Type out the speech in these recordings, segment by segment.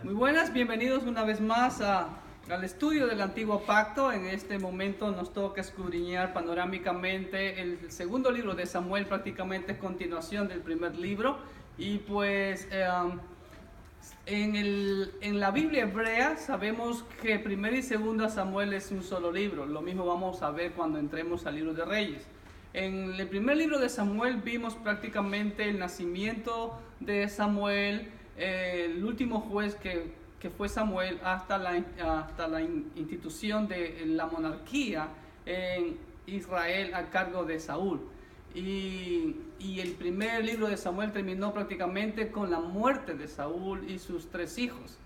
Muy buenas, bienvenidos una vez más al estudio del Antiguo Pacto. En este momento nos toca escudriñar panorámicamente el segundo libro de Samuel, prácticamente continuación del primer libro. Y pues en la Biblia hebrea sabemos que primero y segundo Samuel es un solo libro. Lo mismo vamos a ver cuando entremos al libro de Reyes. En el primer libro de Samuel vimos prácticamente el nacimiento de Samuel, el último juez que fue Samuel, hasta la institución de la monarquía en Israel a cargo de Saúl. Y el primer libro de Samuel terminó prácticamente con la muerte de Saúl y sus 3 hijos.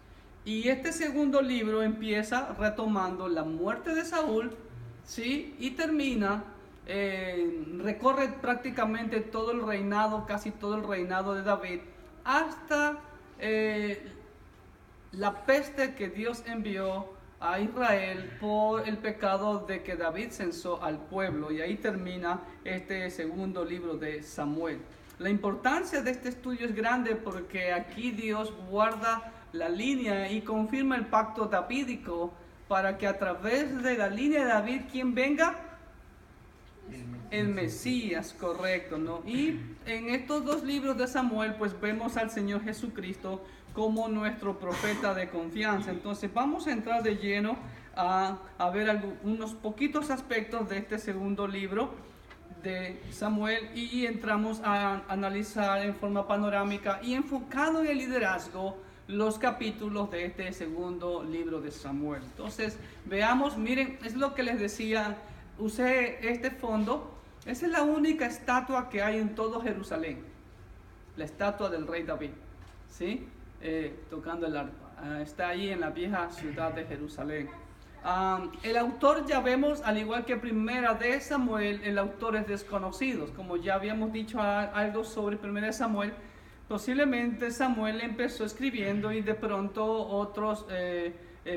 Y este segundo libro empieza retomando la muerte de Saúl, ¿sí? Y termina, recorre prácticamente todo el reinado, casi todo el reinado de David, hasta la peste que Dios envió a Israel por el pecado de que David censó al pueblo. Y ahí termina este segundo libro de Samuel. La importancia de este estudio es grande porque aquí Dios guarda la línea y confirma el pacto davídico para que a través de la línea de David, ¿quién venga? El Mesías, correcto, ¿no? Y en estos 2 libros de Samuel, pues vemos al Señor Jesucristo como nuestro profeta de confianza. Entonces vamos a entrar de lleno a ver unos poquitos aspectos de este segundo libro de Samuel y entramos a analizar en forma panorámica y enfocado en el liderazgo los capítulos de este segundo libro de Samuel. Entonces veamos, miren, es lo que les decía, usé este fondo. Esa es la única estatua que hay en todo Jerusalén, la estatua del rey David, ¿sí? Tocando el arpa. Está ahí en la vieja ciudad de Jerusalén. El autor, ya vemos, al igual que primera de Samuel, el autor es desconocido. Como ya habíamos dicho algo sobre primera de Samuel, posiblemente Samuel empezó escribiendo y de pronto otros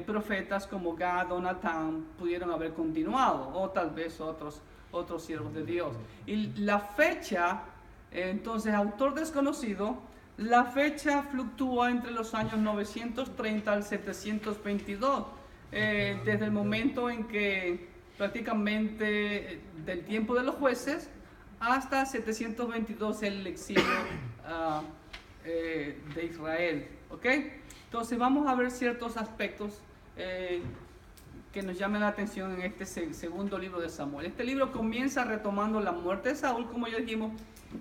profetas como Gad o Natán pudieron haber continuado, o tal vez otros siervos de Dios. Y la fecha, entonces, autor desconocido, la fecha fluctúa entre los años 930 al 722, desde el momento en que prácticamente del tiempo de los jueces hasta 722 el exilio de Israel, ¿ok? Entonces vamos a ver ciertos aspectos que nos llamen la atención en este segundo libro de Samuel. Este libro comienza retomando la muerte de Saúl, como ya dijimos,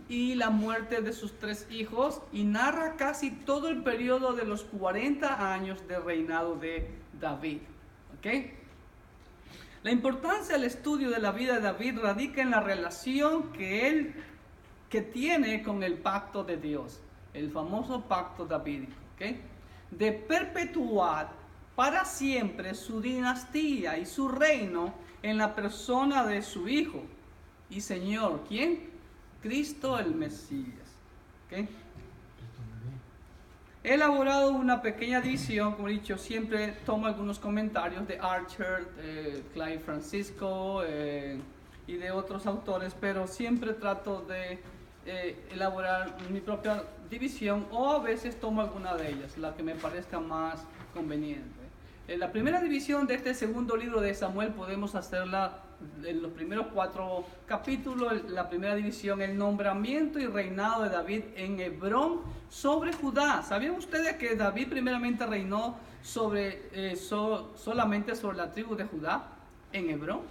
y la muerte de sus 3 hijos, y narra casi todo el periodo de los 40 años de reinado de David, ¿ok? La importancia del estudio de la vida de David radica en la relación que tiene con el pacto de Dios, el famoso pacto davídico, ¿ok? De perpetuar para siempre su dinastía y su reino en la persona de su Hijo y Señor. ¿Quién? Cristo el Mesías. ¿Okay? He elaborado una pequeña división, como he dicho, siempre tomo algunos comentarios de Archer, Clive Francisco y de otros autores, pero siempre trato de elaborar mi propia división, o a veces tomo alguna de ellas, la que me parezca más conveniente. La primera división de este segundo libro de Samuel podemos hacerla en los primeros 4 capítulos. La primera división, el nombramiento y reinado de David en Hebrón sobre Judá. ¿Sabían ustedes que David primeramente reinó solamente sobre la tribu de Judá en Hebrón?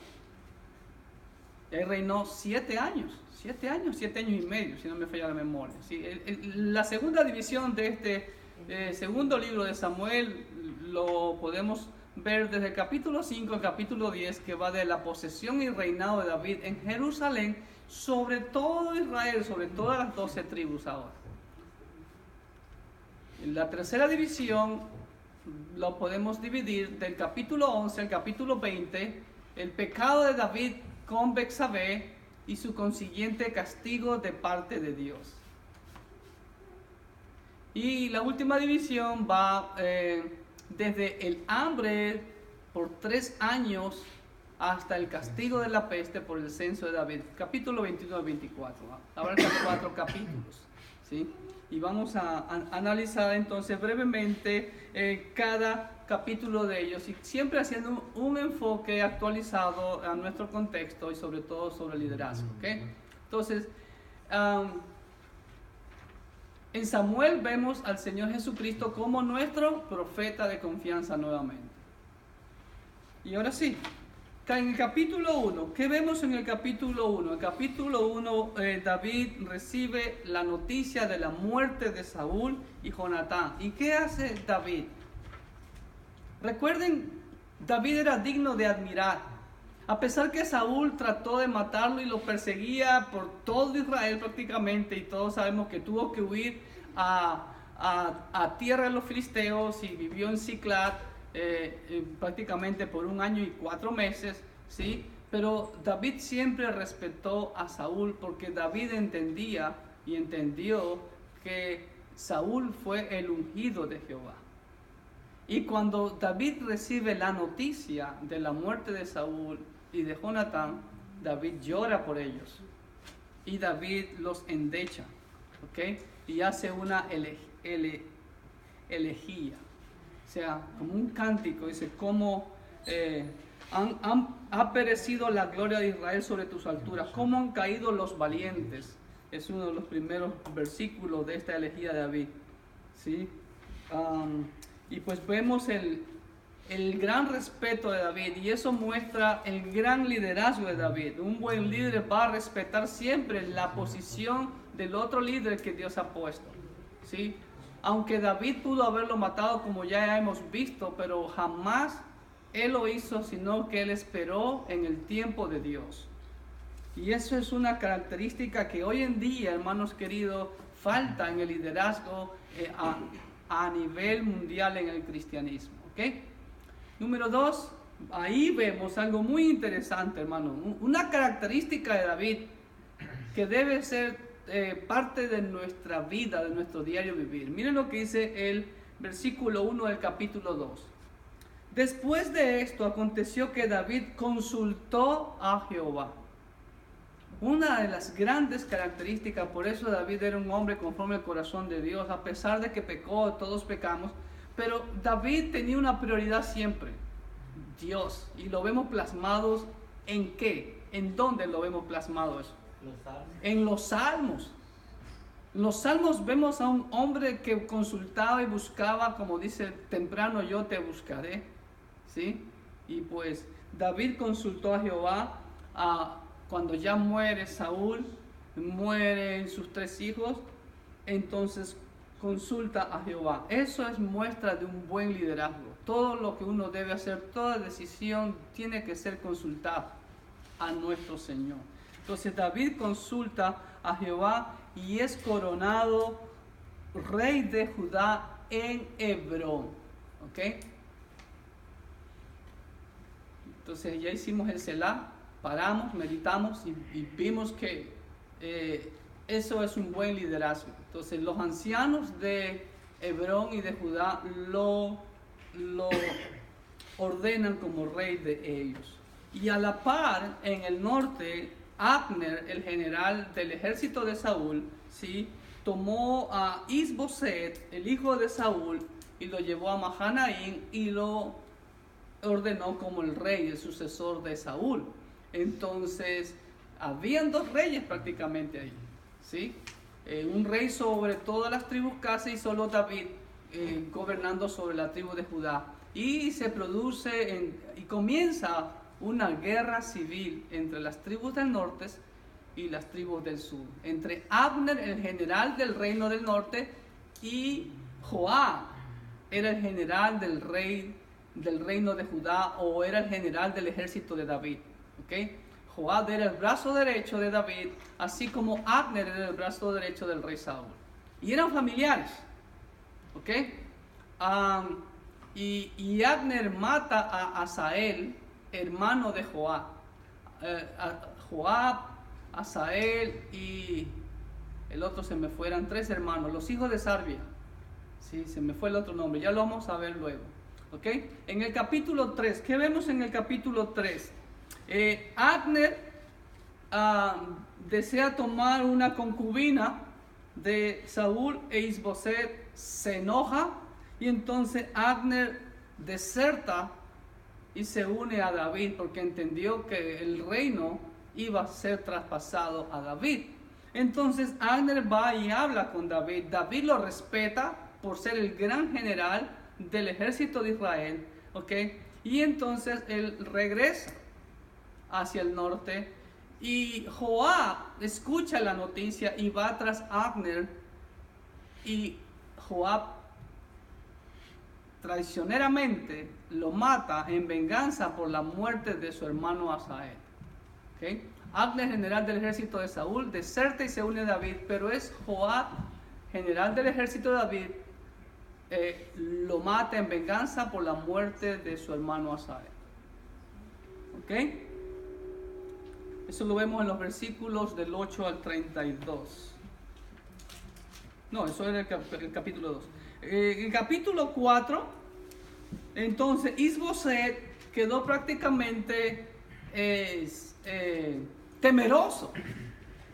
Él reinó 7 años. 7 años y medio, si no me falla la memoria. ¿Sí? La segunda división de este segundo libro de Samuel lo podemos ver desde el capítulo 5 al capítulo 10, que va de la posesión y reinado de David en Jerusalén sobre todo Israel, sobre todas las 12 tribus ahora. En la tercera división lo podemos dividir del capítulo 11 al capítulo 20, el pecado de David con Betsabé y su consiguiente castigo de parte de Dios. Y la última división va desde el hambre por 3 años hasta el castigo de la peste por el censo de David. Capítulo 21 al 24. Abarca 4 capítulos. ¿sí? Y vamos a analizar entonces brevemente cada capítulo de ellos y siempre haciendo un enfoque actualizado a nuestro contexto y sobre todo sobre el liderazgo. ¿Okay? Entonces, en Samuel vemos al Señor Jesucristo como nuestro profeta de confianza nuevamente. Y ahora sí, en el capítulo 1, ¿qué vemos en el capítulo 1? En el capítulo 1 David recibe la noticia de la muerte de Saúl y Jonatán. ¿Y qué hace David? Recuerden, David era digno de admirar. A pesar que Saúl trató de matarlo y lo perseguía por todo Israel prácticamente, y todos sabemos que tuvo que huir a tierra de los filisteos y vivió en Siclag prácticamente por 1 año y 4 meses, ¿sí? Pero David siempre respetó a Saúl porque David entendía y entendió que Saúl fue el ungido de Jehová. Y cuando David recibe la noticia de la muerte de Saúl y de Jonatán, David llora por ellos. Y David los endecha, ¿ok? Y hace una elegía. O sea, como un cántico, dice, cómo ha perecido la gloria de Israel sobre tus alturas, cómo han caído los valientes. Es uno de los primeros versículos de esta elegía de David, ¿sí? Y pues vemos el gran respeto de David, y eso muestra el gran liderazgo de David. Un buen líder va a respetar siempre la posición del otro líder que Dios ha puesto, ¿sí? Aunque David pudo haberlo matado, como ya hemos visto, pero jamás él lo hizo, sino que él esperó en el tiempo de Dios. Y eso es una característica que hoy en día, hermanos queridos, falta en el liderazgo a nivel mundial en el cristianismo, ¿ok? Número 2, ahí vemos algo muy interesante, hermano. Una característica de David que debe ser parte de nuestra vida, de nuestro diario vivir. Miren lo que dice el versículo 1 del capítulo 2. Después de esto aconteció que David consultó a Jehová. Una de las grandes características, por eso David era un hombre conforme al corazón de Dios, a pesar de que pecó, todos pecamos, pero David tenía una prioridad siempre, Dios, y lo vemos plasmados ¿en qué? ¿En dónde lo vemos plasmado eso? En los salmos. En los salmos vemos a un hombre que consultaba y buscaba, como dice, temprano yo te buscaré, ¿sí? Y pues David consultó a Jehová cuando ya muere Saúl, mueren sus 3 hijos, entonces consulta a Jehová. Eso es muestra de un buen liderazgo. Todo lo que uno debe hacer, toda decisión tiene que ser consultada a nuestro Señor. Entonces David consulta a Jehová y es coronado rey de Judá en Hebrón. ¿Ok? Entonces ya hicimos el Selah, paramos, meditamos y vimos que eso es un buen liderazgo. Entonces los ancianos de Hebrón y de Judá lo ordenan como rey de ellos. Y a la par, en el norte, Abner, el general del ejército de Saúl, ¿sí?, tomó a Isboset, el hijo de Saúl, y lo llevó a Mahanaim y lo ordenó como el rey, el sucesor de Saúl. Entonces, habían 2 reyes prácticamente ahí, ¿sí? Un rey sobre todas las tribus casi, y solo David gobernando sobre la tribu de Judá. Y se produce y comienza una guerra civil entre las tribus del norte y las tribus del sur, entre Abner, el general del reino del norte, y Joab, era el general del reino de Judá, o era el general del ejército de David. ¿Okay? Joab era el brazo derecho de David, así como Abner era el brazo derecho del rey Saúl. Y eran familiares. ¿Okay? Y Abner mata a Asael, hermano de Joab. Joab, Asael y el otro se me fueron, 3 hermanos, los hijos de Sarbia. Sí, se me fue el otro nombre, ya lo vamos a ver luego. ¿Ok? En el capítulo 3, ¿qué vemos en el capítulo 3? Abner desea tomar una concubina de Saúl e Isboset se enoja y entonces Abner deserta y se une a David porque entendió que el reino iba a ser traspasado a David. Entonces Abner va y habla con David. David lo respeta por ser el gran general del ejército de Israel, ¿ok? Y entonces él regresa hacia el norte y Joab escucha la noticia y va tras Abner y Joab traicioneramente lo mata en venganza por la muerte de su hermano Asael. ¿Okay? Abner, general del ejército de Saúl, deserta y se une a David, pero es Joab, general del ejército de David, lo mata en venganza por la muerte de su hermano Asael. ¿Ok? Eso lo vemos en los versículos del 8 al 32. No, eso era el capítulo 2. En capítulo 4, entonces Isboset quedó prácticamente temeroso.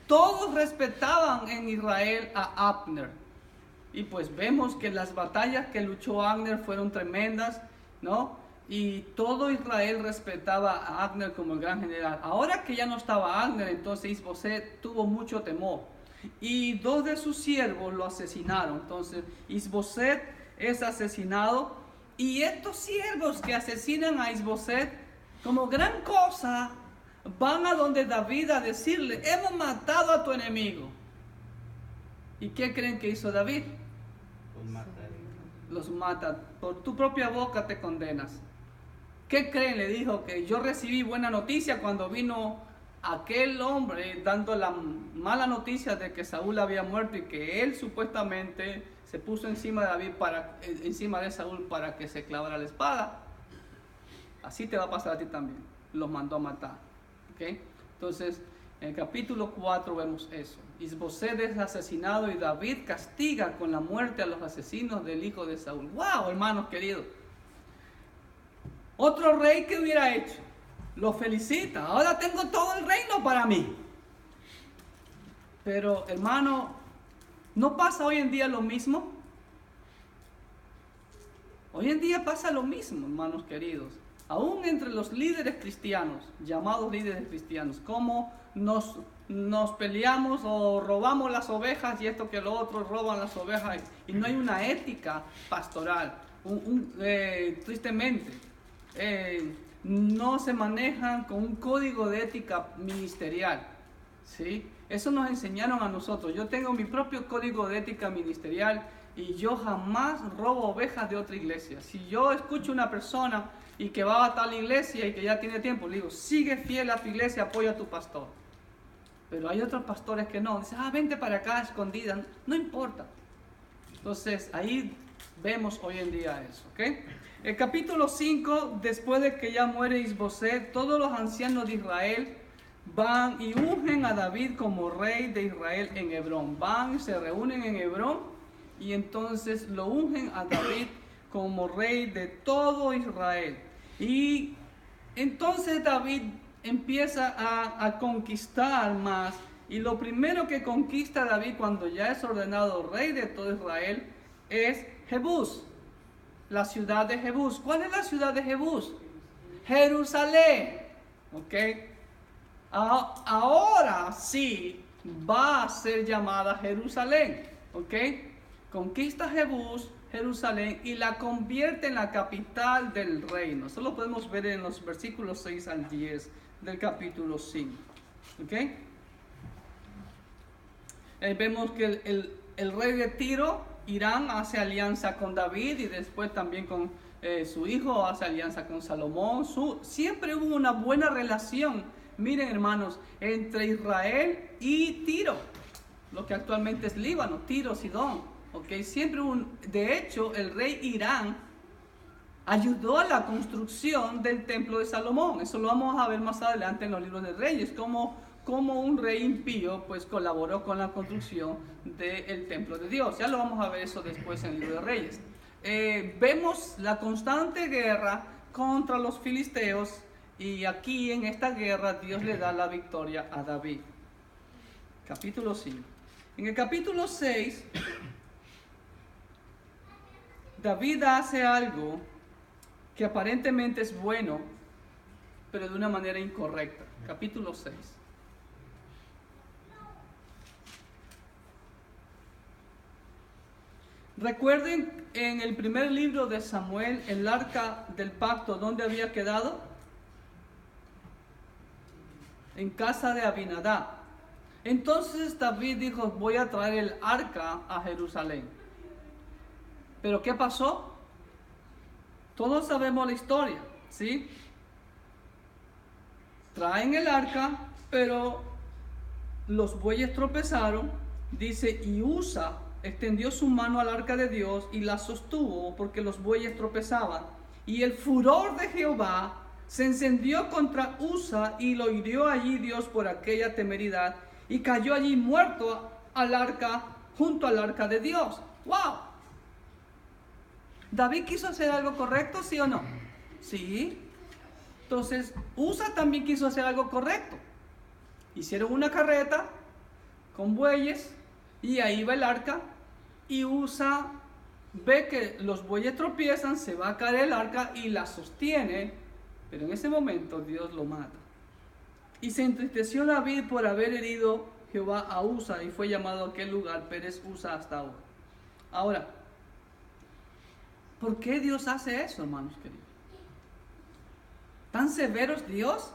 Todos respetaban en Israel a Abner. Y pues vemos que las batallas que luchó Abner fueron tremendas, ¿no? Y todo Israel respetaba a Abner como el gran general. Ahora que ya no estaba Abner, entonces Isboset tuvo mucho temor. Y 2 de sus siervos lo asesinaron. Entonces Isboset es asesinado. Y estos siervos que asesinan a Isboset, como gran cosa, van a donde David a decirle: hemos matado a tu enemigo. ¿Y qué creen que hizo David? Los mata. Por tu propia boca te condenas. ¿Qué creen? Le dijo que yo recibí buena noticia cuando vino aquel hombre dando la mala noticia de que Saúl había muerto y que él supuestamente se puso encima de David encima de Saúl para que se clavara la espada. Así te va a pasar a ti también. Los mandó a matar. ¿Okay? Entonces, en el capítulo 4 vemos eso. Isboset es asesinado y David castiga con la muerte a los asesinos del hijo de Saúl. ¡Wow, hermanos queridos! Otro rey que hubiera hecho, lo felicita. Ahora tengo todo el reino para mí. Pero, hermano, ¿no pasa hoy en día lo mismo? Hoy en día pasa lo mismo, hermanos queridos. Aún entre los líderes cristianos, llamados líderes cristianos, como nos peleamos o robamos las ovejas y esto que lo otro roban las ovejas y no hay una ética pastoral. Tristemente, no se manejan con un código de ética ministerial, ¿sí? Eso nos enseñaron a nosotros. Yo tengo mi propio código de ética ministerial y yo jamás robo ovejas de otra iglesia. Si yo escucho una persona y que va a tal iglesia y que ya tiene tiempo, le digo: sigue fiel a tu iglesia, apoya a tu pastor. Pero hay otros pastores que no, dicen: vente para acá escondida, no importa. Entonces ahí vemos hoy en día eso, ¿ok? El capítulo 5, después de que ya muere Isboset, todos los ancianos de Israel van y ungen a David como rey de Israel en Hebrón. Van y se reúnen en Hebrón y entonces lo ungen a David como rey de todo Israel. Y entonces David empieza a conquistar más. Y lo primero que conquista David cuando ya es ordenado rey de todo Israel es Jebús, la ciudad de Jebús. ¿Cuál es la ciudad de Jebús? Jerusalén. ¿Ok? Ahora sí va a ser llamada Jerusalén. ¿Ok? Conquista Jebús, Jerusalén, y la convierte en la capital del reino. Eso lo podemos ver en los versículos 6 al 10 del capítulo 5. ¿Ok? Vemos que el rey de Tiro, Irán, hace alianza con David y después también con su hijo hace alianza con Salomón. Siempre hubo una buena relación, miren hermanos, entre Israel y Tiro, lo que actualmente es Líbano, Tiro, Sidón. Okay, siempre de hecho, el rey Irán ayudó a la construcción del templo de Salomón. Eso lo vamos a ver más adelante en los libros de Reyes, como un rey impío pues colaboró con la construcción del templo de Dios. Ya lo vamos a ver eso después en el libro de Reyes. Vemos la constante guerra contra los filisteos y aquí en esta guerra Dios le da la victoria a David. Capítulo 5. En el capítulo 6, David hace algo que aparentemente es bueno, pero de una manera incorrecta. Capítulo 6. Recuerden en el primer libro de Samuel, el arca del pacto, ¿dónde había quedado? En casa de Abinadab. Entonces David dijo, voy a traer el arca a Jerusalén. ¿Pero qué pasó? Todos sabemos la historia, ¿sí? Traen el arca, pero los bueyes tropezaron, dice, y Usa extendió su mano al arca de Dios y la sostuvo porque los bueyes tropezaban. Y el furor de Jehová se encendió contra Usa y lo hirió allí Dios por aquella temeridad y cayó allí muerto al arca, junto al arca de Dios. ¡Wow! ¿David quiso hacer algo correcto, sí o no? Sí. Entonces, Usa también quiso hacer algo correcto. Hicieron una carreta con bueyes y ahí va el arca y Usa ve que los bueyes tropiezan, se va a caer el arca y la sostiene, pero en ese momento Dios lo mata. Y se entristeció David por haber herido Jehová a Usa y fue llamado a aquel lugar Pérez Usa hasta ahora. Ahora, ¿por qué Dios hace eso, hermanos queridos? ¿Tan severo es Dios?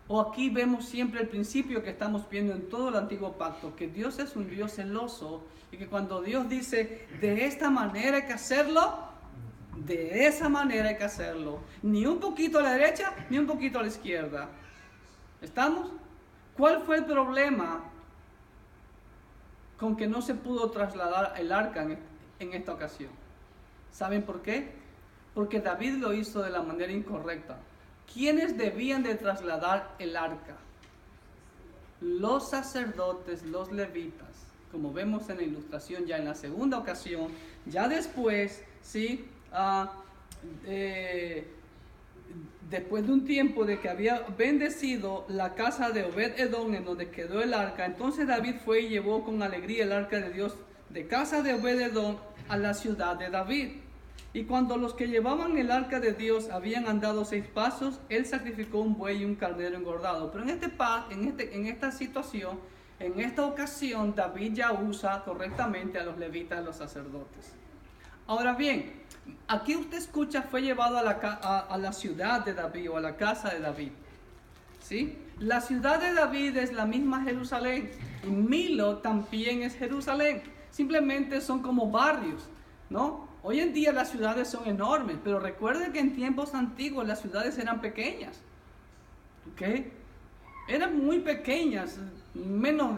O aquí vemos siempre el principio que estamos viendo en todo el antiguo pacto, que Dios es un Dios celoso y que cuando Dios dice de esta manera hay que hacerlo, de esa manera hay que hacerlo. Ni un poquito a la derecha, ni un poquito a la izquierda. ¿Estamos? ¿Cuál fue el problema con que no se pudo trasladar el arca en esta ocasión? ¿Saben por qué? Porque David lo hizo de la manera incorrecta. ¿Quiénes debían de trasladar el arca? Los sacerdotes, los levitas. Como vemos en la ilustración ya en la segunda ocasión, ya después, ¿sí? Después de un tiempo de que había bendecido la casa de Obed-Edom en donde quedó el arca, entonces David fue y llevó con alegría el arca de Dios de casa de Obed-Edom a la ciudad de David. Y cuando los que llevaban el arca de Dios habían andado 6 pasos, él sacrificó un buey y un carnero engordado. Pero en esta situación, en esta ocasión, David ya usa correctamente a los levitas, a los sacerdotes. Ahora bien, aquí usted escucha, fue llevado a la ciudad de David o a la casa de David. ¿Sí? La ciudad de David es la misma Jerusalén y Milo también es Jerusalén. Simplemente son como barrios, ¿no? Hoy en día las ciudades son enormes, pero recuerden que en tiempos antiguos las ciudades eran pequeñas. ¿Ok? Eran muy pequeñas, menos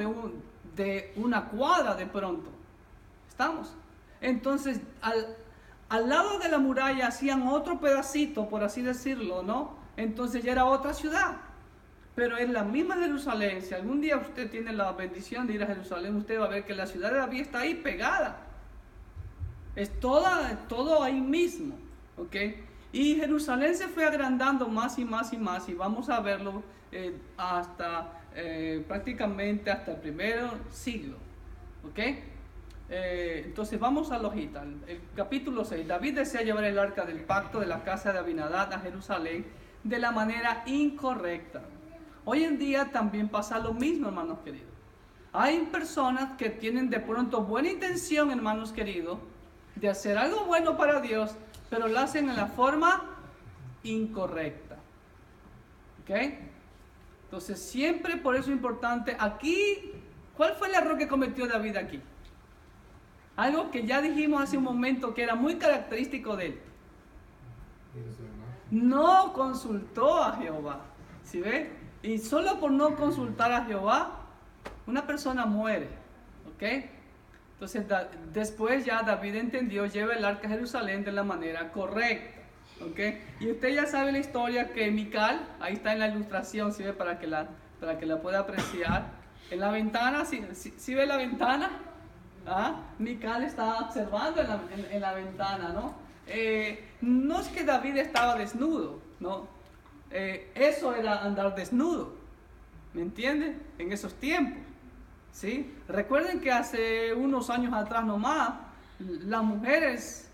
de una cuadra de pronto. ¿Estamos? Entonces, al lado de la muralla hacían otro pedacito, por así decirlo, ¿no? Entonces ya era otra ciudad. Pero en la misma Jerusalén, si algún día usted tiene la bendición de ir a Jerusalén, usted va a ver que la ciudad de David está ahí pegada. Es todo ahí mismo, ¿ok? Y Jerusalén se fue agrandando más y más y más, y vamos a verlo prácticamente hasta el primer siglo, ¿ok? Entonces vamos a la hojita, el capítulo 6. David desea llevar el arca del pacto de la casa de Abinadab a Jerusalén de la manera incorrecta. Hoy en día también pasa lo mismo, hermanos queridos. Hay personas que tienen de pronto buena intención, hermanos queridos, de hacer algo bueno para Dios, pero lo hacen en la forma incorrecta. ¿Ok? Entonces siempre por eso es importante. Aquí, ¿cuál fue el error que cometió David aquí? Algo que ya dijimos hace un momento que era muy característico de él. No consultó a Jehová. ¿Sí ve? Y solo por no consultar a Jehová, una persona muere. ¿Ok? Entonces después ya David entendió, lleva el arca a Jerusalén de la manera correcta. ¿Ok? Y usted ya sabe la historia que Mical, ahí está en la ilustración, ¿sí ve? Para que la pueda apreciar. En la ventana, ¿sí ve la ventana? Mical está observando en la ventana, ¿no? No es que David estaba desnudo, ¿no? Eso era andar desnudo, ¿me entiende? En esos tiempos, ¿sí? Recuerden que hace unos años atrás nomás, las mujeres,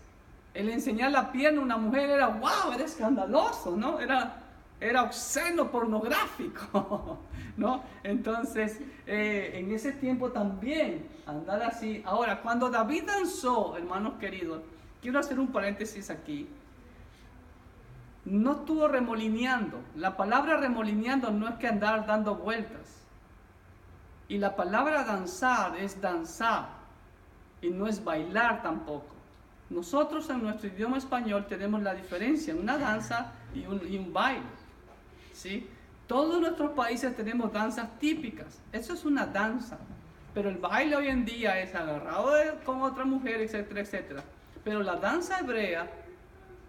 el enseñar la pierna a una mujer era, wow, era escandaloso, ¿no? Era obsceno, pornográfico, ¿no? Entonces, en ese tiempo también, andar así. Ahora, cuando David danzó, hermanos queridos, quiero hacer un paréntesis aquí. No estuvo remolineando. La palabra remolineando no es que andar dando vueltas. Y la palabra danzar es danzar y no es bailar tampoco. Nosotros en nuestro idioma español tenemos la diferencia, una danza y un baile, ¿sí? Todos nuestros países tenemos danzas típicas, eso es una danza, pero el baile hoy en día es agarrado con otra mujer, etcétera, etcétera. Pero la danza hebrea,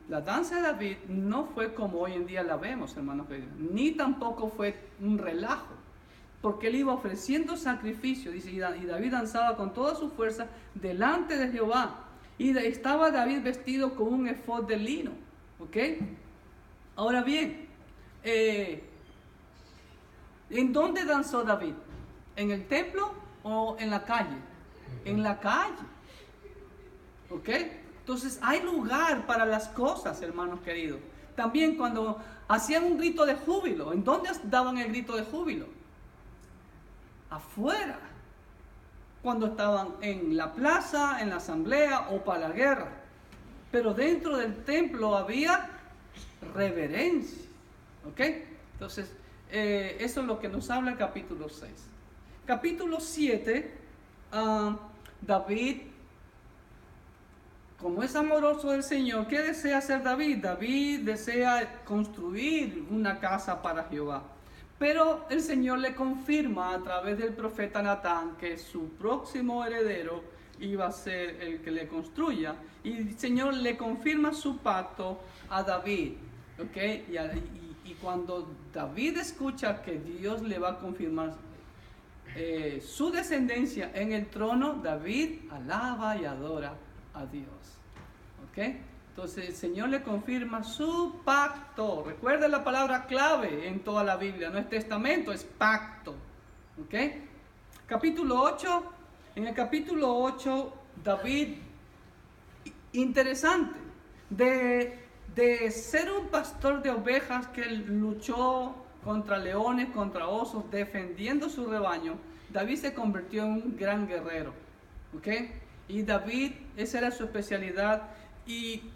la danza de David no fue como hoy en día la vemos, hermanos queridos, ni tampoco fue un relajo. Porque él iba ofreciendo sacrificio, dice, y David danzaba con toda su fuerza delante de Jehová. Y estaba David vestido con un efod de lino. ¿Ok? Ahora bien, ¿en dónde danzó David? ¿En el templo o en la calle? En la calle. ¿Ok? Entonces hay lugar para las cosas, hermanos queridos. También cuando hacían un grito de júbilo, ¿en dónde daban el grito de júbilo? Afuera, cuando estaban en la plaza, en la asamblea o para la guerra. Pero dentro del templo había reverencia. ¿Ok? Entonces, eso es lo que nos habla el capítulo 6. Capítulo 7, David, como es amoroso del Señor, ¿qué desea hacer David? David desea construir una casa para Jehová. Pero el Señor le confirma a través del profeta Natán que su próximo heredero iba a ser el que le construya. Y el Señor le confirma su pacto a David. ¿Okay? Y cuando David escucha que Dios le va a confirmar su descendencia en el trono, David alaba y adora a Dios. ¿Okay? Entonces el Señor le confirma su pacto. Recuerda la palabra clave en toda la Biblia, no es testamento, es pacto. ¿Ok? Capítulo 8. En el capítulo 8, David, interesante, de ser un pastor de ovejas que luchó contra leones, contra osos, defendiendo su rebaño, David se convirtió en un gran guerrero. ¿Ok? Y David, esa era su especialidad. Y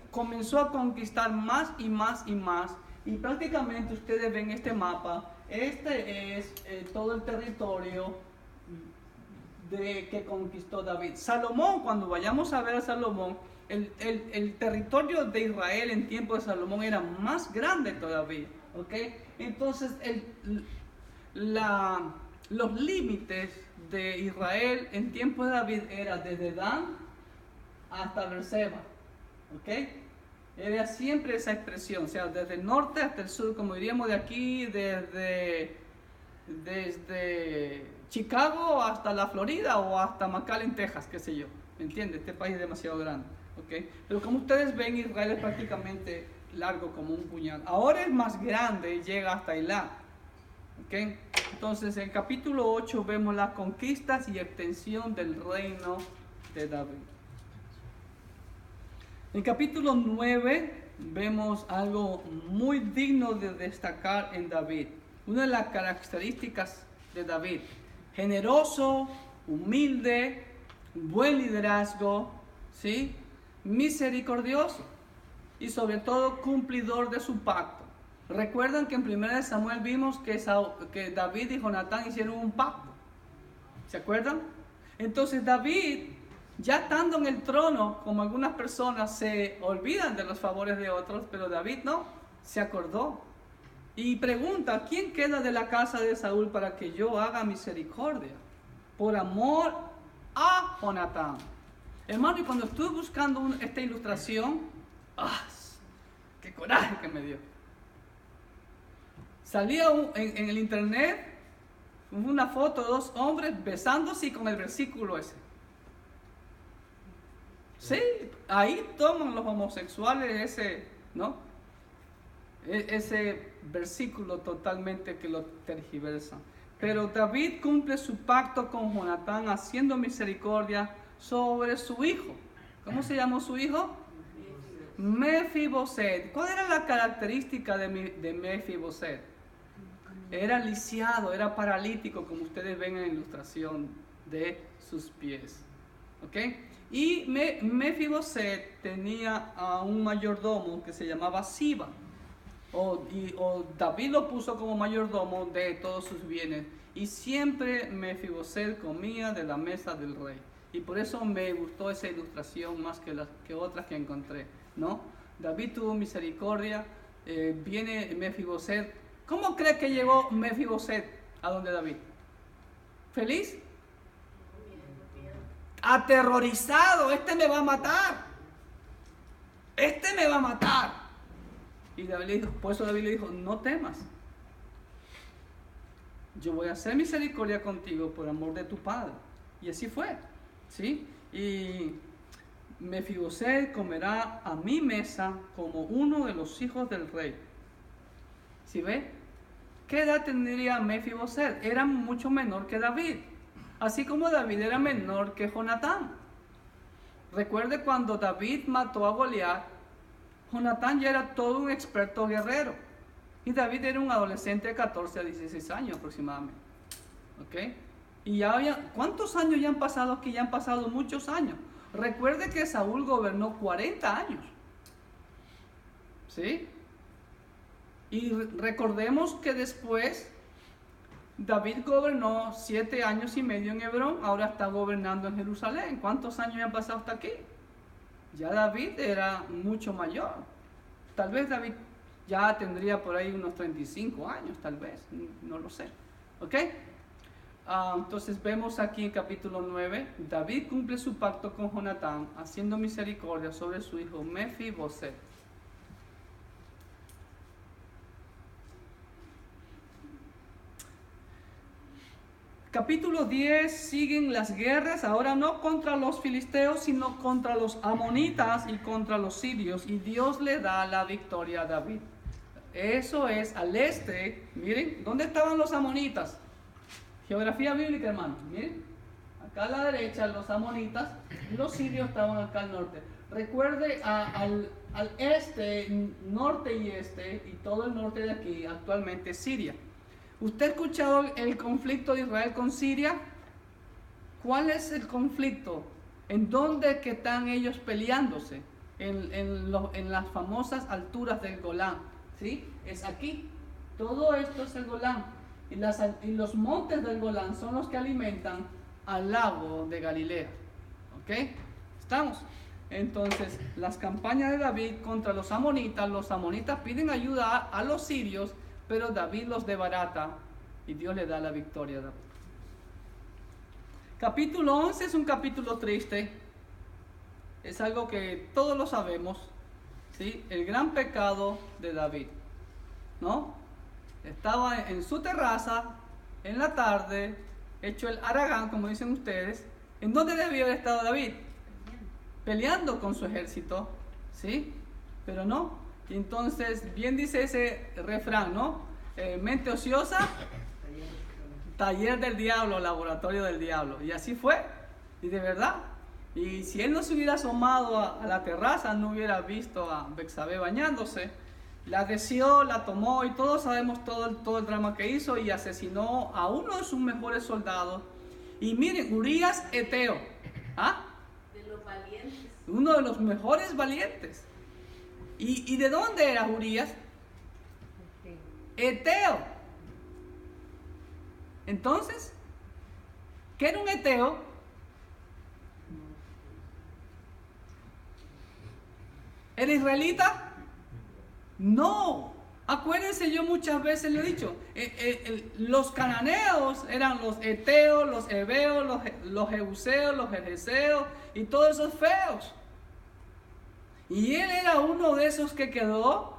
comenzó a conquistar más y más y más. Y prácticamente ustedes ven este mapa. Este es todo el territorio que conquistó David. Salomón, cuando vayamos a ver a Salomón, el territorio de Israel en tiempo de Salomón era más grande todavía. ¿Okay? Entonces los límites de Israel en tiempo de David era desde Dan hasta Beerseba, ¿ok? Era siempre esa expresión, o sea, desde el norte hasta el sur, como diríamos de aquí, desde Chicago hasta la Florida o hasta McAllen, Texas, qué sé yo, ¿me entiendes? Este país es demasiado grande, ¿ok? Pero como ustedes ven, Israel es prácticamente largo como un puñal. Ahora es más grande y llega hasta Eilat, ¿ok? Entonces, en el capítulo 8 vemos las conquistas y extensión del reino de David. En capítulo 9 vemos algo muy digno de destacar en David. Una de las características de David: generoso, humilde, buen liderazgo, ¿sí? Misericordioso y sobre todo cumplidor de su pacto. Recuerdan que en 1 Samuel vimos que David y Jonatán hicieron un pacto. ¿Se acuerdan? Entonces David, ya estando en el trono, como algunas personas se olvidan de los favores de otros, pero David no, se acordó. Y pregunta: ¿quién queda de la casa de Saúl para que yo haga misericordia? Por amor a Jonatán. Hermano, y cuando estuve buscando esta ilustración, ¡qué coraje que me dio! Salía en el internet una foto de dos hombres besándose con el versículo ese. Sí, ahí toman los homosexuales ese versículo totalmente que lo tergiversan. Pero David cumple su pacto con Jonatán haciendo misericordia sobre su hijo. ¿Cómo se llamó su hijo? Mefiboset. ¿Cuál era la característica de Mefiboset? Era lisiado, era paralítico, como ustedes ven en la ilustración de sus pies. ¿Ok? Y Mefiboset tenía a un mayordomo que se llamaba Siba. O David lo puso como mayordomo de todos sus bienes. Y siempre Mefiboset comía de la mesa del rey. Y por eso me gustó esa ilustración más que otras que encontré, ¿no? David tuvo misericordia, viene Mefiboset. ¿Cómo cree que llegó Mefiboset a donde David? ¿Feliz? Aterrorizado, este me va a matar. Este me va a matar. Y David le dijo, por eso David le dijo, no temas. Yo voy a hacer misericordia contigo por amor de tu padre. Y así fue, ¿sí? Y Mefiboset comerá a mi mesa como uno de los hijos del rey. ¿Sí ve? ¿Qué edad tendría Mefiboset? Era mucho menor que David. Así como David era menor que Jonatán. Recuerde cuando David mató a Goliat, Jonatán ya era todo un experto guerrero. Y David era un adolescente de 14 a 16 años aproximadamente. ¿Ok? Y ¿cuántos años ya han pasado aquí? Ya han pasado muchos años. Recuerde que Saúl gobernó 40 años. ¿Sí? Y recordemos que después David gobernó 7 años y medio en Hebrón, ahora está gobernando en Jerusalén. ¿Cuántos años han pasado hasta aquí? Ya David era mucho mayor. Tal vez David ya tendría por ahí unos 35 años, tal vez, no lo sé. ¿Ok? Entonces vemos aquí en capítulo 9, David cumple su pacto con Jonatán, haciendo misericordia sobre su hijo Mefiboset. Capítulo 10, siguen las guerras, ahora no contra los filisteos, sino contra los amonitas y contra los sirios, y Dios le da la victoria a David. Eso es al este. Miren, ¿dónde estaban los amonitas? Geografía bíblica, hermano. Miren, acá a la derecha los amonitas y los sirios estaban acá al norte. Recuerde al este, norte y este, y todo el norte de aquí, actualmente Siria. ¿Usted ha escuchado el conflicto de Israel con Siria? ¿Cuál es el conflicto? ¿En dónde que están ellos peleándose? En las famosas alturas del Golán. ¿Sí? Es aquí. Todo esto es el Golán. Y los montes del Golán son los que alimentan al lago de Galilea. ¿Ok? ¿Estamos? Entonces, las campañas de David contra los amonitas piden ayuda a los sirios, pero David los desbarata y Dios le da la victoria a David. Capítulo 11 es un capítulo triste. Es algo que todos lo sabemos. ¿Sí? El gran pecado de David, ¿no? Estaba en su terraza, en la tarde, hecho el haragán, como dicen ustedes. ¿En dónde debió haber estado David? Peleando con su ejército, ¿sí? Pero no. Y entonces, bien dice ese refrán, ¿no? Mente ociosa, taller del diablo, laboratorio del diablo. Y así fue. Y de verdad. Y si él no se hubiera asomado a la terraza, no hubiera visto a Betsabé bañándose. La deseó, la tomó y todos sabemos todo el drama que hizo y asesinó a uno de sus mejores soldados. Y miren, Urías Eteo. ¿Ah? De los valientes. Uno de los mejores valientes. ¿Y de dónde era Urías? Eteo. Entonces, ¿qué era un eteo? ¿Era israelita? No. Acuérdense, yo muchas veces lo he dicho. Los cananeos eran los eteos, los heveos, los jebuseos, los jerjeseos y todos esos feos. Y él era uno de esos que quedó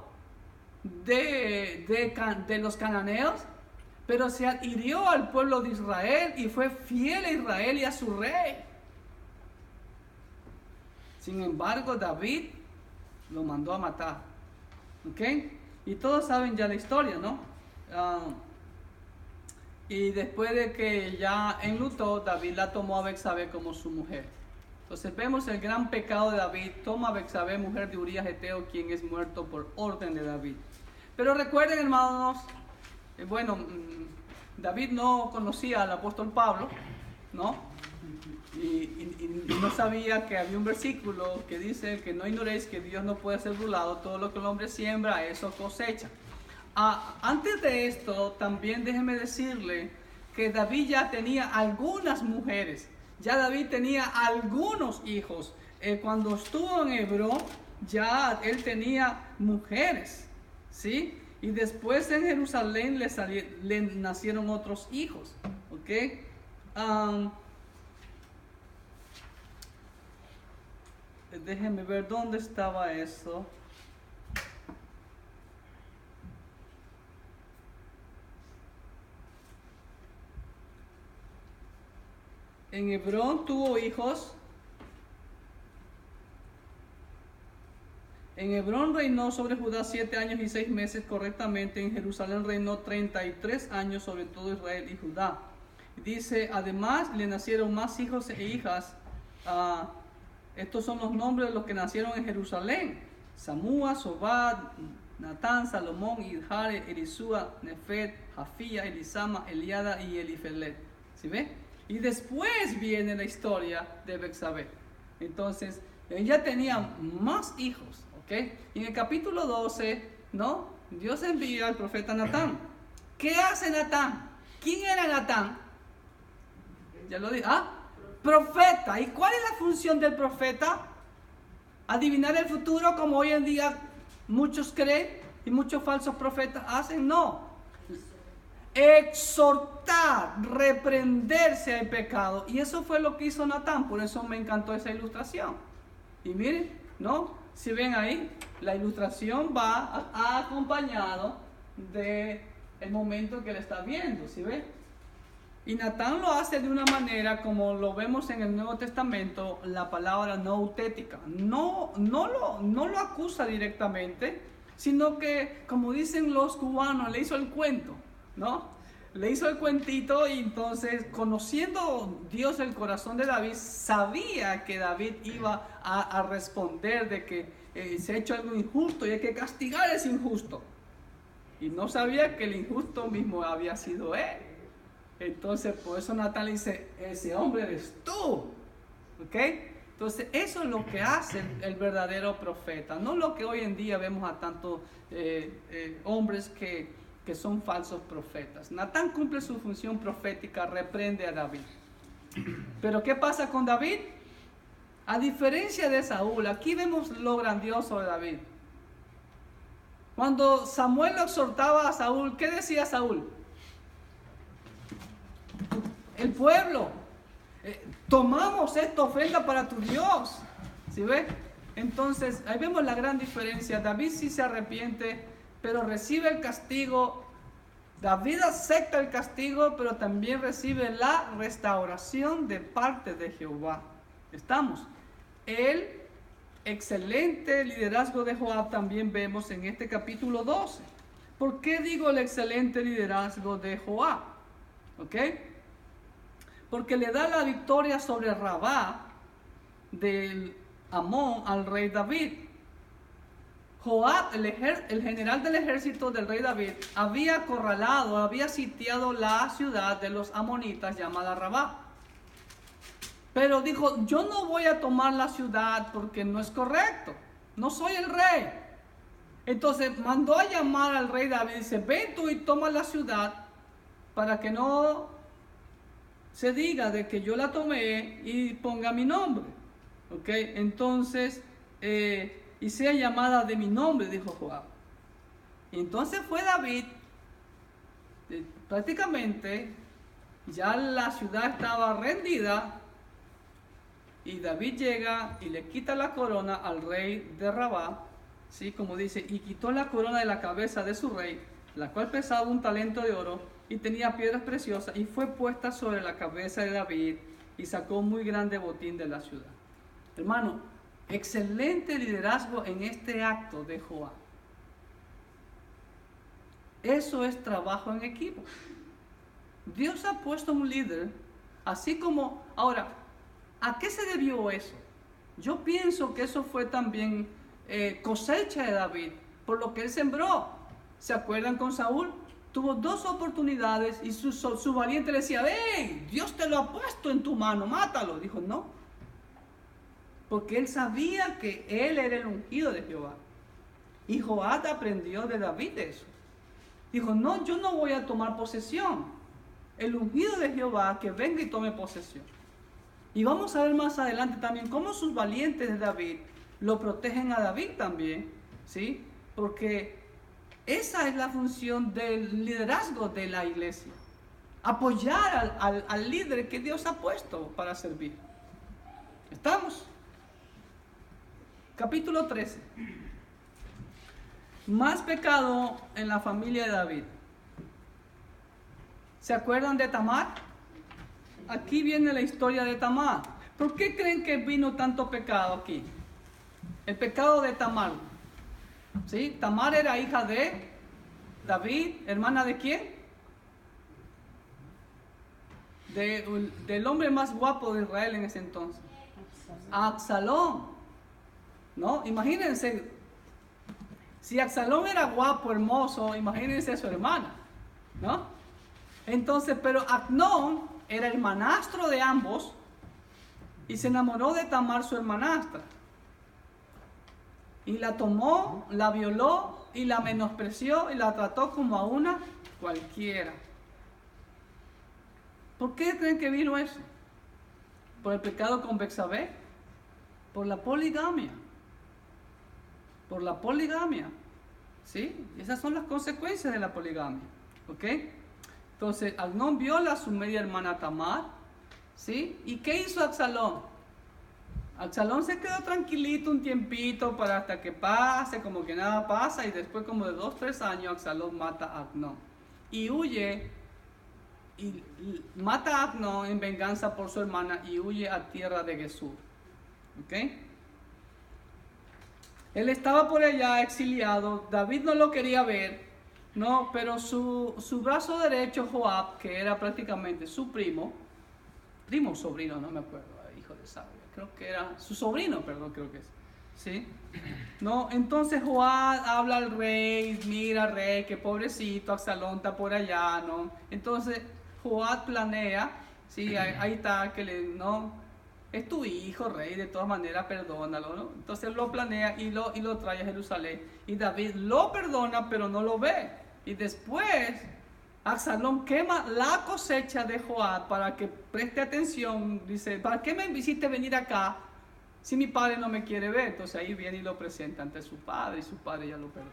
de los cananeos, pero se adhirió al pueblo de Israel y fue fiel a Israel y a su rey. Sin embargo, David lo mandó a matar. ¿Ok? Y todos saben ya la historia, ¿no? Y después de que ya enlutó, David la tomó a Betsabé como su mujer. Entonces vemos el gran pecado de David. Toma a Betsabé, mujer de Urías Eteo, quien es muerto por orden de David. Pero recuerden, hermanos, David no conocía al apóstol Pablo, ¿no? Y no sabía que había un versículo que dice que no ignoréis que Dios no puede ser burlado, todo lo que el hombre siembra, eso cosecha. Antes de esto, también déjeme decirle que David ya tenía algunas mujeres, ya David tenía algunos hijos. Cuando estuvo en Hebrón, ya él tenía mujeres, ¿sí? Y después en Jerusalén le nacieron otros hijos, ¿ok? Déjenme ver dónde estaba eso. En Hebrón tuvo hijos. En Hebrón reinó sobre Judá 7 años y 6 meses correctamente. En Jerusalén reinó 33 años sobre todo Israel y Judá. Dice, además le nacieron más hijos e hijas. Estos son los nombres de los que nacieron en Jerusalén: Samúa, Sobad, Natán, Salomón, Idjare, Elisúa, Nefet, Jafía, Elisama, Eliada y Elifelet. ¿Sí ve? Y después viene la historia de Betsabé. Entonces, ella tenía más hijos, ¿ok? Y en el capítulo 12, ¿no? Dios envía al profeta Natán. ¿Qué hace Natán? ¿Quién era Natán? Ya lo dije. Profeta. ¿Y cuál es la función del profeta? ¿Adivinar el futuro como hoy en día muchos creen y muchos falsos profetas hacen? No. Exhortar, reprenderse al pecado. Y eso fue lo que hizo Natán. Por eso me encantó esa ilustración. Y miren, ¿no? Si ven ahí, la ilustración va acompañado de el momento que le está viendo. ¿Sí ven? Y Natán lo hace de una manera como lo vemos en el Nuevo Testamento, la palabra noutética. No lo acusa directamente, sino que, como dicen los cubanos, le hizo el cuento, ¿no? Le hizo el cuentito, y entonces, conociendo Dios el corazón de David, sabía que David iba a responder de que se ha hecho algo injusto y hay que castigar a ese injusto. Y no sabía que el injusto mismo había sido él. Entonces, por eso Natán le dice, ese hombre eres tú. ¿Ok? Entonces, eso es lo que hace el verdadero profeta. No lo que hoy en día vemos a tantos hombres que son falsos profetas. Natán cumple su función profética, reprende a David. Pero ¿qué pasa con David? A diferencia de Saúl, aquí vemos lo grandioso de David. Cuando Samuel lo exhortaba a Saúl, ¿qué decía Saúl? El pueblo, tomamos esta ofrenda para tu Dios. ¿Sí ve? Entonces, ahí vemos la gran diferencia. David sí se arrepiente, pero recibe el castigo. David acepta el castigo, pero también recibe la restauración de parte de Jehová. ¿Estamos? El excelente liderazgo de Joab también vemos en este capítulo 12. ¿Por qué digo el excelente liderazgo de Joab? ¿Ok? Porque le da la victoria sobre Rabá del Amón al rey David. Joab, el general del ejército del rey David, había acorralado, había sitiado la ciudad de los amonitas llamada Rabá. Pero dijo, yo no voy a tomar la ciudad porque no es correcto, no soy el rey. Entonces mandó a llamar al rey David y dice, ven tú y toma la ciudad para que no se diga de que yo la tomé y ponga mi nombre. ¿Ok? Entonces, y sea llamada de mi nombre, dijo Joab. Y entonces fue David, prácticamente ya la ciudad estaba rendida, y David llega y le quita la corona al rey de Rabá, ¿sí? Como dice, y quitó la corona de la cabeza de su rey, la cual pesaba 1 talento de oro y tenía piedras preciosas, y fue puesta sobre la cabeza de David, y sacó muy grande botín de la ciudad. Hermano, excelente liderazgo en este acto de Joab. Eso es trabajo en equipo. Dios ha puesto un líder, así como... Ahora, ¿a qué se debió eso? Yo pienso que eso fue también cosecha de David, por lo que él sembró. ¿Se acuerdan con Saúl? Tuvo 2 oportunidades y su valiente le decía, ¡hey! Dios te lo ha puesto en tu mano, mátalo. Dijo, no. Porque él sabía que él era el ungido de Jehová. Y Joab aprendió de David eso. Dijo, no, yo no voy a tomar posesión. El ungido de Jehová que venga y tome posesión. Y vamos a ver más adelante también cómo sus valientes de David lo protegen a David también, ¿sí? Porque esa es la función del liderazgo de la iglesia. Apoyar al líder que Dios ha puesto para servir. ¿Estamos? Capítulo 13. Más pecado en la familia de David. ¿Se acuerdan de Tamar? Aquí viene la historia de Tamar. ¿Por qué creen que vino tanto pecado aquí? El pecado de Tamar. ¿Sí? Tamar era hija de David, hermana de quién? Del hombre más guapo de Israel en ese entonces. Absalón. ¿No? Imagínense, si Absalón era guapo, hermoso, imagínense a su hermana, ¿no? Entonces, pero Amnón era hermanastro de ambos y se enamoró de Tamar, su hermanastra. Y la tomó, la violó y la menospreció y la trató como a una cualquiera. ¿Por qué creen que vino eso? ¿Por el pecado con Betsabé? Por la poligamia. Por la poligamia. ¿Sí? Esas son las consecuencias de la poligamia. ¿Ok? Entonces, Amnón viola a su media hermana Tamar. ¿Sí? ¿Y qué hizo Absalón? Absalón se quedó tranquilito un tiempito para hasta que pase, como que nada pasa, y después como de 2-3 años Absalón mata a Amnón. Y huye, y mata a Amnón en venganza por su hermana y huye a tierra de Gesur. ¿Ok? Él estaba por allá exiliado, David no lo quería ver, no, pero su brazo derecho, Joab, que era prácticamente su primo o sobrino, no me acuerdo, hijo de Saúl, creo que era su sobrino, perdón, creo que es, ¿sí? No, entonces Joab habla al rey, mira rey, que pobrecito, Absalón está por allá, ¿no? Entonces Joab planea, sí, ahí está, que le, no, es tu hijo, rey, de todas maneras, perdónalo, ¿no? Entonces lo planea y lo trae a Jerusalén. Y David lo perdona, pero no lo ve. Y después, Absalón quema la cosecha de Joab para que preste atención. Dice, ¿para qué me hiciste venir acá si mi padre no me quiere ver? Entonces ahí viene y lo presenta ante su padre y su padre ya lo perdona.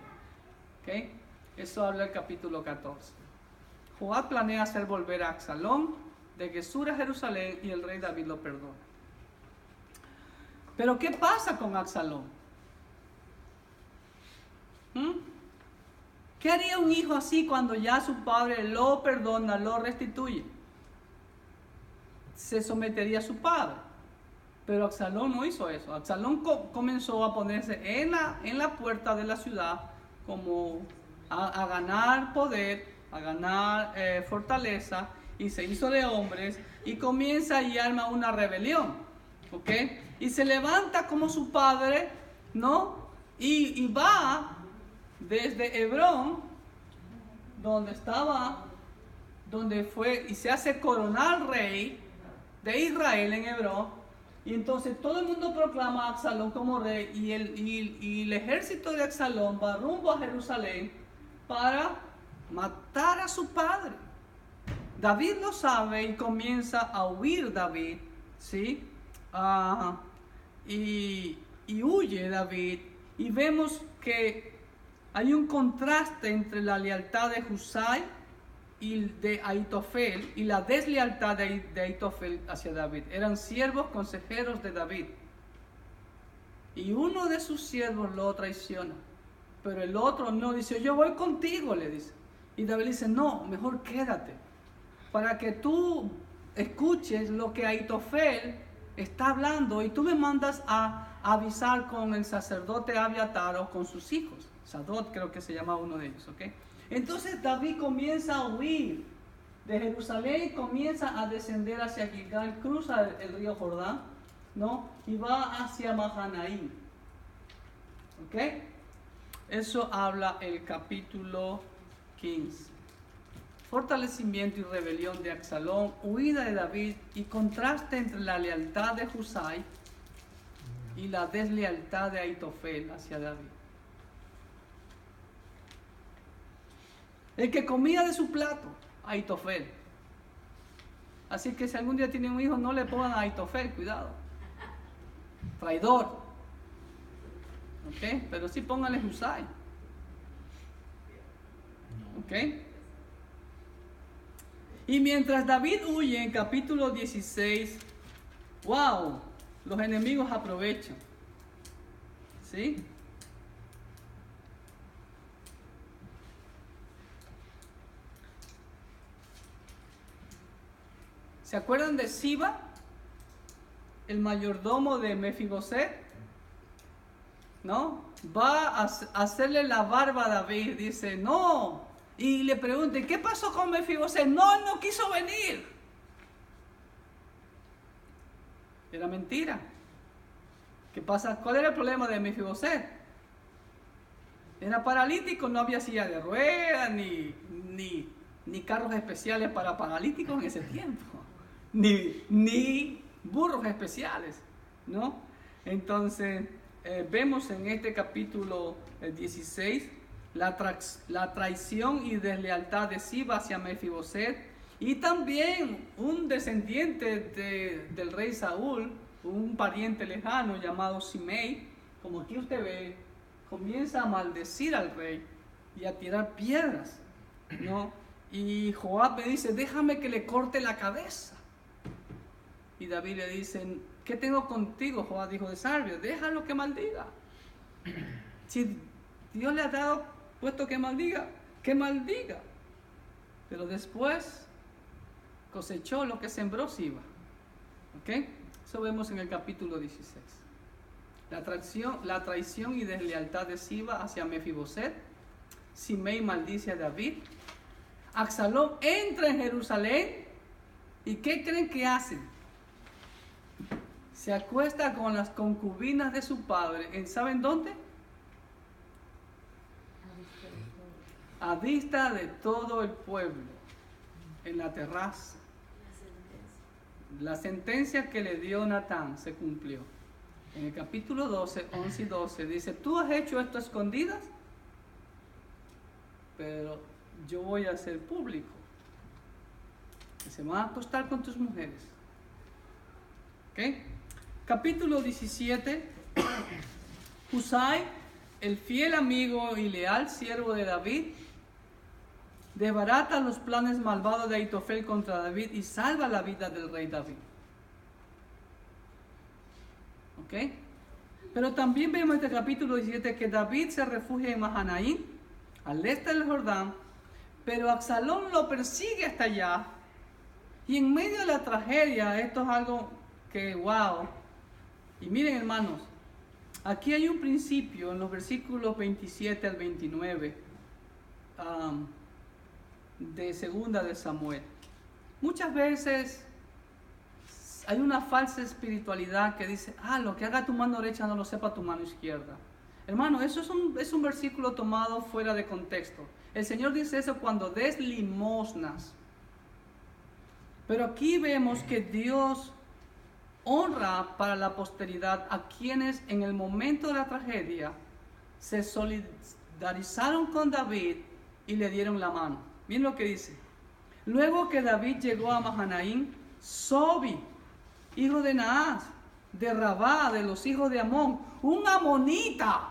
¿Ok? Eso habla el capítulo 14. Joab planea hacer volver a Absalón de Gesur a Jerusalén y el rey David lo perdona. Pero ¿qué pasa con Absalón? ¿Qué haría un hijo así cuando ya su padre lo perdona, lo restituye? Se sometería a su padre. Pero Absalón no hizo eso. Absalón comenzó a ponerse en la puerta de la ciudad como a ganar poder, a ganar fortaleza, y se hizo de hombres y comienza y arma una rebelión. ¿Ok? Y se levanta como su padre, ¿no? Y va desde Hebrón, donde fue, y se hace coronar rey de Israel en Hebrón. Y entonces todo el mundo proclama a Absalón como rey, y el ejército de Absalón va rumbo a Jerusalén para matar a su padre. David lo sabe y comienza a huir David, ¿sí? Y huye David, y vemos que hay un contraste entre la lealtad de Husai y de Ahitofel y la deslealtad de Ahitofel hacia David. Eran siervos consejeros de David, y uno de sus siervos lo traiciona, pero el otro no, dice, yo voy contigo, le dice. Y David dice, no, mejor quédate, para que tú escuches lo que Ahitofel está hablando, y tú me mandas a avisar con el sacerdote Abiatar o con sus hijos. Sadot creo que se llama uno de ellos, ¿ok? Entonces David comienza a huir, De Jerusalén comienza a descender hacia Gilgal, cruza el río Jordán, ¿no? Y va hacia Mahanaim. ¿Ok? Eso habla el capítulo 15. Fortalecimiento y rebelión de Absalón, huida de David y contraste entre la lealtad de Husai y la deslealtad de Ahitofel hacia David. El que comía de su plato, Ahitofel. Así que si algún día tienen un hijo, no le pongan a Ahitofel, cuidado. Traidor. ¿Ok? Pero sí pónganle Husai. ¿Ok? Y mientras David huye en capítulo 16, wow, los enemigos aprovechan. ¿Sí? ¿Se acuerdan de Siba? El mayordomo de Mefiboset, ¿no? Va a hacerle la barba a David, dice, no. Y le pregunta, ¿qué pasó con Mefiboset? No, él no quiso venir. Era mentira. ¿Qué pasa? ¿Cuál era el problema de Mefiboset? Era paralítico, no había silla de ruedas, ni carros especiales para paralíticos en ese tiempo. Ni burros especiales, ¿no? Entonces, vemos en este capítulo 16 la traición y deslealtad de Siba hacia Mefiboset, y también un descendiente del rey Saúl, un pariente lejano llamado Simei, como aquí usted ve, comienza a maldecir al rey y a tirar piedras, ¿no? Y Joab le dice, déjame que le corte la cabeza. Y David le dice, ¿qué tengo contigo, Joab, hijo de Sarvia? Déjalo que maldiga. Si Dios le ha dado puesto que maldiga, que maldiga. Pero después cosechó lo que sembró Siba. ¿Ok? Eso vemos en el capítulo 16. La traición y deslealtad de Siba hacia Mefiboset. Simei maldice a David. Absalón entra en Jerusalén. ¿Y qué creen que hacen? Se acuesta con las concubinas de su padre. ¿Saben dónde? A vista de todo el pueblo. En la terraza. La sentencia que le dio Natán se cumplió. En el capítulo 12, 11 y 12 dice, tú has hecho esto a escondidas, pero yo voy a hacer público. Que se van a acostar con tus mujeres. ¿Ok? Capítulo 17. Husai, el fiel amigo y leal siervo de David, desbarata los planes malvados de Ahitofel contra David y salva la vida del rey David. ¿Ok? Pero también vemos en este capítulo 17 que David se refugia en Mahanaim, al este del Jordán, pero Absalón lo persigue hasta allá. Y en medio de la tragedia, esto es algo que, wow. Y miren, hermanos, aquí hay un principio en los versículos 27 al 29 de segunda de Samuel. Muchas veces hay una falsa espiritualidad que dice, lo que haga tu mano derecha no lo sepa tu mano izquierda. Hermano, eso es un versículo tomado fuera de contexto. El Señor dice eso cuando des limosnas. Pero aquí vemos que Dios honra para la posteridad a quienes en el momento de la tragedia se solidarizaron con David y le dieron la mano. Miren lo que dice. Luego que David llegó a Mahanaim, Sobi, hijo de Naas, de Rabá, de los hijos de Amón, un amonita.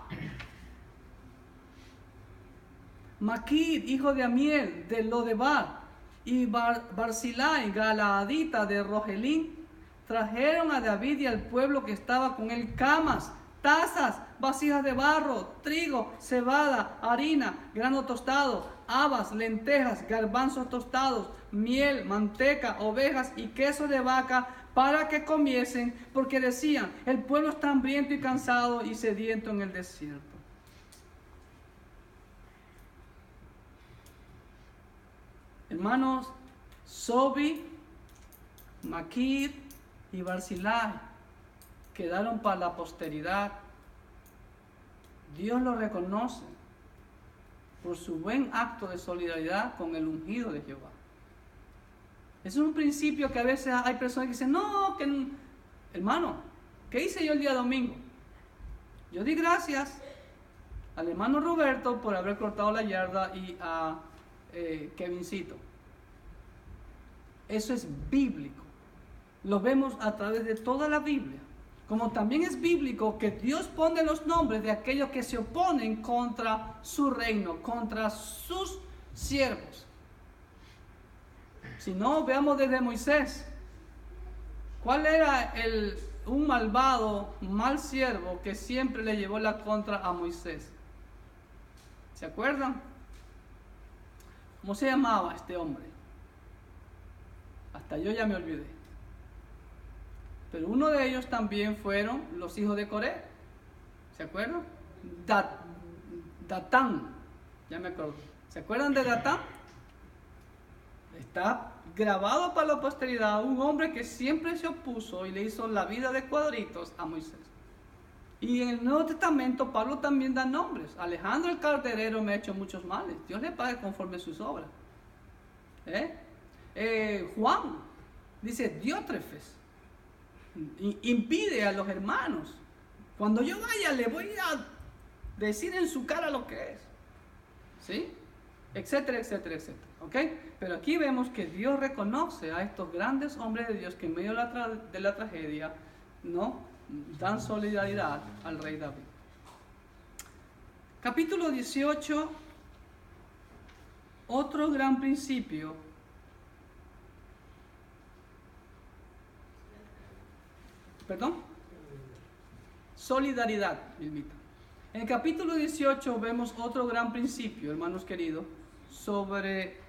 Maquir, hijo de Amiel, de Lodebar, y Barzilai, Galaadita, de Rogelín, trajeron a David y al pueblo que estaba con él camas, tazas, vasijas de barro, trigo, cebada, harina, grano tostado, habas, lentejas, garbanzos tostados, miel, manteca, ovejas y queso de vaca para que comiesen, porque decían, el pueblo está hambriento y cansado y sediento en el desierto. Hermanos, Sobi, Maquir y Barzillai quedaron para la posteridad. Dios lo reconoce por su buen acto de solidaridad con el ungido de Jehová. Es un principio que a veces hay personas que dicen, no, que hermano, ¿qué hice yo el día domingo? Yo di gracias al hermano Roberto por haber cortado la yarda y a Kevincito. Eso es bíblico. Lo vemos a través de toda la Biblia. Como también es bíblico que Dios pone los nombres de aquellos que se oponen contra su reino, contra sus siervos. Si no, veamos desde Moisés. ¿Cuál era un malvado, mal siervo que siempre le llevó la contra a Moisés? ¿Se acuerdan? ¿Cómo se llamaba este hombre? Hasta yo ya me olvidé. Pero uno de ellos también fueron los hijos de Coré. ¿Se acuerdan? Datán. Ya me acuerdo. ¿Se acuerdan de Datán? Está grabado para la posteridad un hombre que siempre se opuso y le hizo la vida de cuadritos a Moisés. Y en el Nuevo Testamento Pablo también da nombres. Alejandro el carterero me ha hecho muchos males. Dios le pague conforme sus obras. Juan dice Diótrefes impide a los hermanos. Cuando yo vaya le voy a decir en su cara lo que es. ¿Sí? Etcétera, etcétera, etcétera. ¿Ok? Pero aquí vemos que Dios reconoce a estos grandes hombres de Dios que en medio de la tragedia, ¿no?, dan solidaridad al rey David. Capítulo 18, otro gran principio. ¿Perdón? Solidaridad, mismita. En el capítulo 18 vemos otro gran principio, hermanos queridos, sobre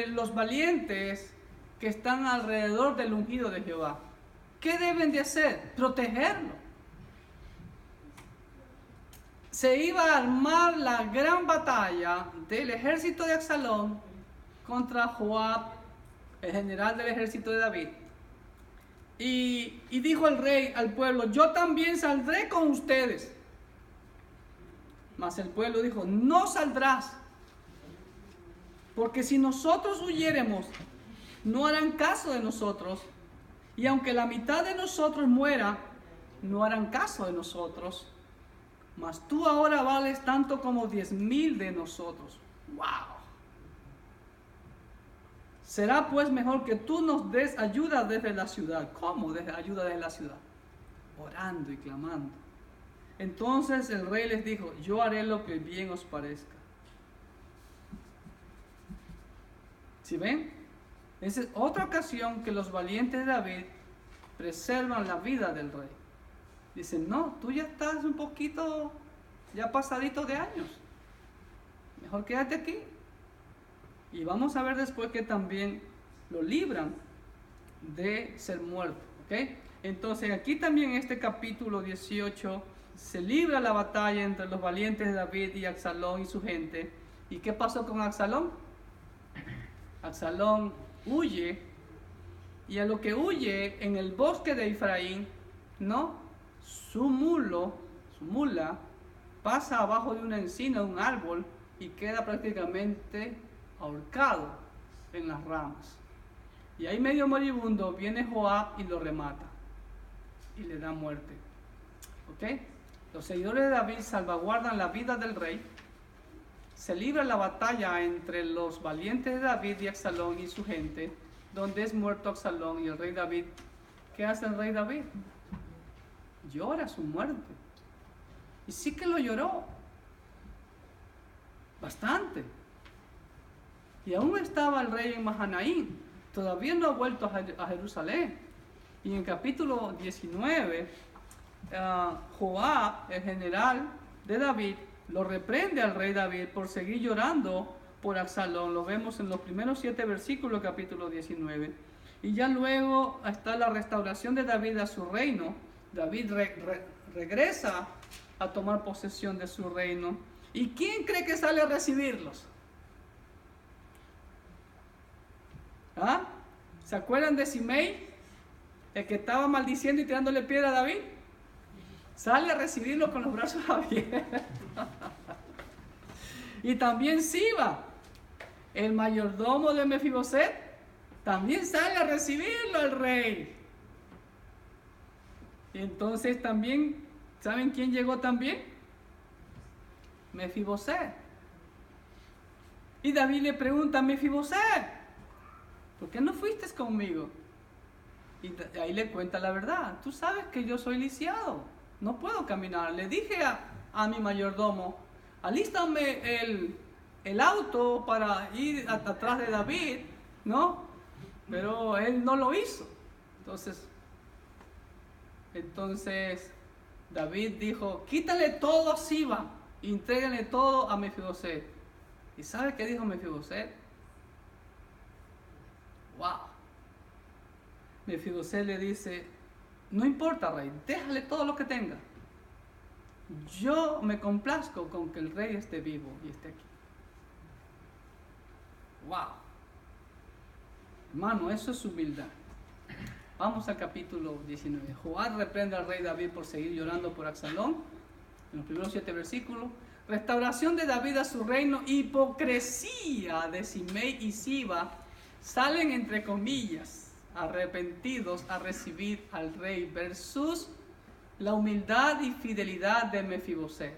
los valientes que están alrededor del ungido de Jehová. ¿Qué deben de hacer? Protegerlo. Se iba a armar la gran batalla del ejército de Absalón contra Joab, el general del ejército de David. Y dijo el rey al pueblo, yo también saldré con ustedes. Mas el pueblo dijo, no saldrás, porque si nosotros huyéremos, no harán caso de nosotros, y aunque la mitad de nosotros muera, no harán caso de nosotros, mas tú ahora vales tanto como 10,000 de nosotros. ¡Wow! Será pues mejor que tú nos des ayuda desde la ciudad. ¿Cómo ayuda desde la ciudad? Orando y clamando. Entonces el rey les dijo, yo haré lo que bien os parezca. ¿Sí ven? Esa es otra ocasión que los valientes de David preservan la vida del rey. Dicen, no, tú ya estás un poquito, ya pasadito de años. Mejor quédate aquí. Y vamos a ver después que también lo libran de ser muerto. ¿Ok? Entonces aquí también en este capítulo 18 se libra la batalla entre los valientes de David y Absalón y su gente. ¿Y qué pasó con Absalón? Absalón huye, y a lo que huye en el bosque de Efraín, ¿no?, su mula pasa abajo de una encina, de un árbol, y queda prácticamente ahorcado en las ramas. Y ahí medio moribundo viene Joab y lo remata y le da muerte. ¿Ok? Los seguidores de David salvaguardan la vida del rey. Se libra la batalla entre los valientes de David y Absalón y su gente, donde es muerto Absalón y el rey David. ¿Qué hace el rey David? Llora su muerte. Y sí que lo lloró bastante. Y aún estaba el rey en Mahanaim, todavía no ha vuelto a Jerusalén. Y en el capítulo 19, Joab, el general de David, lo reprende al rey David por seguir llorando por Absalón. Lo vemos en los primeros 7 versículos del capítulo 19. Y ya luego está la restauración de David a su reino. David regresa a tomar posesión de su reino. ¿Y quién cree que sale a recibirlos? ¿Ah? ¿Se acuerdan de Simei? El que estaba maldiciendo y tirándole piedra a David. Sale a recibirlo con los brazos abiertos. Y también Siba, el mayordomo de Mefiboset, también sale a recibirlo al rey. Y entonces también, ¿saben quién llegó también? Mefiboset. Y David le pregunta a Mefiboset, ¿por qué no fuiste conmigo? Y ahí le cuenta la verdad. Tú sabes que yo soy lisiado, no puedo caminar. Le dije a mi mayordomo, alístame el auto para ir atrás de David, ¿no? Pero él no lo hizo. Entonces David dijo, quítale todo a Siba, entrégale todo a Mefiboset. ¿Y sabe qué dijo Mefiboset? ¡Wow! Mefiboset le dice, no importa, rey, déjale todo lo que tenga. Yo me complazco con que el rey esté vivo y esté aquí. ¡Wow! Hermano, eso es humildad. Vamos al capítulo 19. Joab reprende al rey David por seguir llorando por Absalón. En los primeros 7 versículos. Restauración de David a su reino. Hipocresía de Simei y Siba salen entre comillas arrepentidos a recibir al rey versus la humildad y fidelidad de Mefiboset.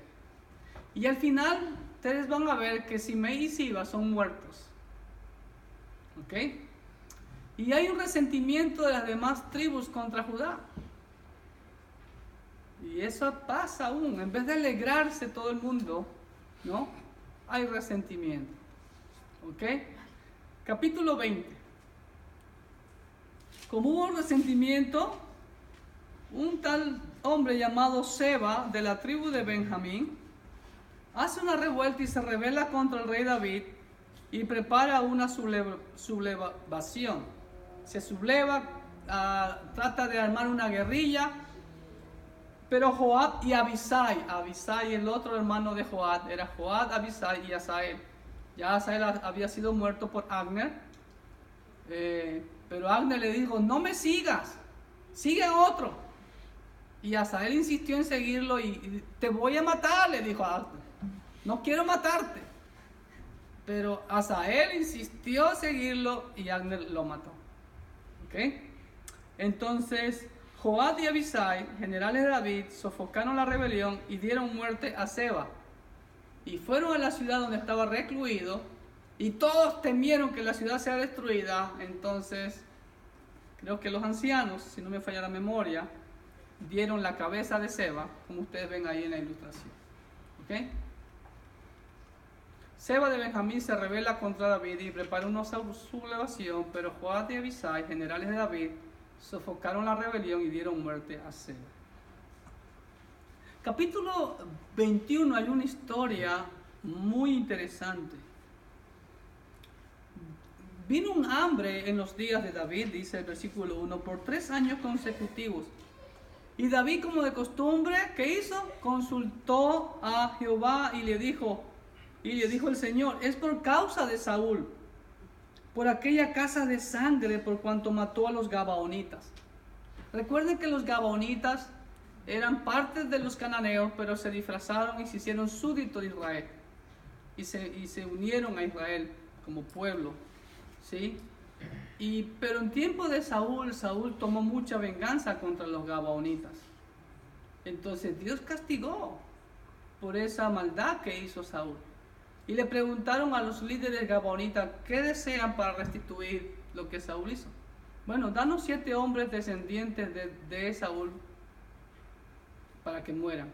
Y al final ustedes van a ver que Simei y Siba son muertos. ¿Ok? Y hay un resentimiento de las demás tribus contra Judá. Y eso pasa aún. En vez de alegrarse todo el mundo, ¿no? Hay resentimiento. ¿Ok? Capítulo 20. Como hubo resentimiento, un tal hombre llamado Seba, de la tribu de Benjamín, hace una revuelta y se rebela contra el rey David y prepara una sublevación. Se subleva, trata de armar una guerrilla, pero Joab y Abisai, el otro hermano de Joab, era Joab, Abisai y Asael. Ya Asael había sido muerto por Abner, pero Abner le dijo, no me sigas, sigue a otro. Y Asael insistió en seguirlo y te voy a matar, le dijo a Abner, no quiero matarte. Pero Asael insistió en seguirlo y Abner lo mató. ¿Okay? Entonces Joab y Abisai, generales de David, sofocaron la rebelión y dieron muerte a Seba. Y fueron a la ciudad donde estaba recluido y todos temieron que la ciudad sea destruida. Entonces creo que los ancianos, si no me falla la memoria, dieron la cabeza de Seba, como ustedes ven ahí en la ilustración. ¿Okay? Seba de Benjamín se rebela contra David y prepara una sublevación, pero Joab y Abisai, generales de David, sofocaron la rebelión y dieron muerte a Seba. Capítulo 21 hay una historia muy interesante. Vino un hambre en los días de David, dice el versículo 1, por 3 años consecutivos. Y David, como de costumbre, ¿qué hizo? Consultó a Jehová y le dijo el Señor, es por causa de Saúl, por aquella casa de sangre, por cuanto mató a los gabaonitas. Recuerden que los gabaonitas eran parte de los cananeos, pero se disfrazaron y se hicieron súbditos de Israel. Y se unieron a Israel como pueblo. ¿Sí? Pero en tiempo de Saúl tomó mucha venganza contra los gabaonitas. Entonces Dios castigó por esa maldad que hizo Saúl. Y le preguntaron a los líderes gabaonitas, ¿qué desean para restituir lo que Saúl hizo? Bueno, danos 7 hombres descendientes de Saúl para que mueran.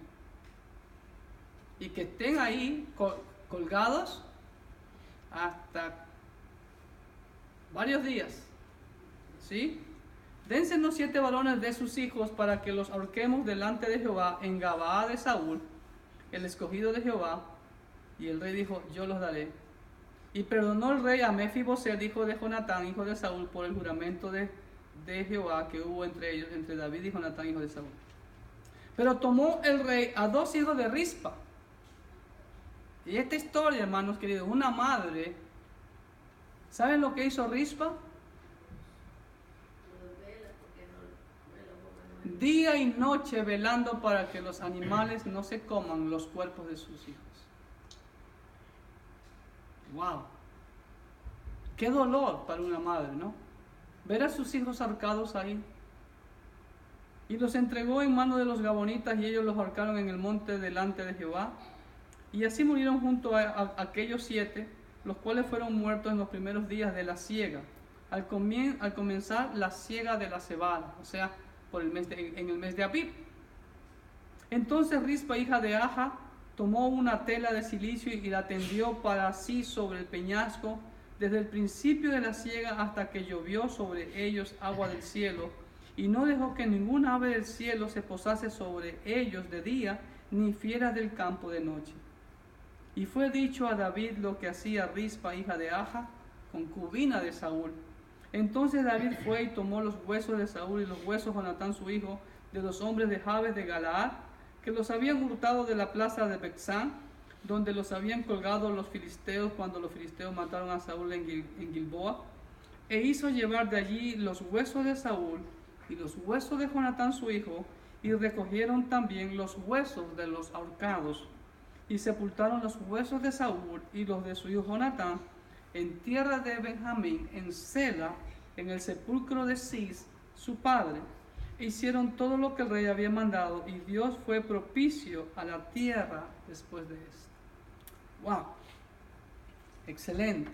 Y que estén ahí colgados hasta varios días. ¿Sí? Dénsenos 7 varones de sus hijos para que los ahorquemos delante de Jehová en Gabaa de Saúl, el escogido de Jehová. Y el rey dijo, yo los daré. Y perdonó el rey a Mefiboset, hijo de Jonatán, hijo de Saúl, por el juramento de Jehová que hubo entre ellos, entre David y Jonatán, hijo de Saúl. Pero tomó el rey a 2 hijos de Rispa. Y esta historia, hermanos queridos, una madre, ¿saben lo que hizo Rispa? día y noche velando para que los animales no se coman los cuerpos de sus hijos. ¡Wow! ¡Qué dolor para una madre!, ¿no? Ver a sus hijos ahorcados ahí. Y los entregó en manos de los gabonitas y ellos los ahorcaron en el monte delante de Jehová. Y así murieron junto a aquellos 7, los cuales fueron muertos en los primeros días de la siega, al comenzar la siega de la cebada, o sea, en el mes de Abib. Entonces Rispa, hija de Aja, tomó una tela de cilicio y la tendió para sí sobre el peñasco, desde el principio de la siega hasta que llovió sobre ellos agua del cielo, y no dejó que ningún ave del cielo se posase sobre ellos de día, ni fieras del campo de noche. Y fue dicho a David lo que hacía Rispa, hija de Aja, concubina de Saúl. Entonces David fue y tomó los huesos de Saúl y los huesos de Jonatán su hijo, de los hombres de Jabes de Galaad, que los habían hurtado de la plaza de Bexán, donde los habían colgado los filisteos cuando los filisteos mataron a Saúl en Gilboa, e hizo llevar de allí los huesos de Saúl y los huesos de Jonatán su hijo, y recogieron también los huesos de los ahorcados, y sepultaron los huesos de Saúl y los de su hijo Jonatán en tierra de Benjamín, en Sela, en el sepulcro de Cis, su padre. E hicieron todo lo que el rey había mandado, y Dios fue propicio a la tierra después de esto. ¡Wow! Excelente.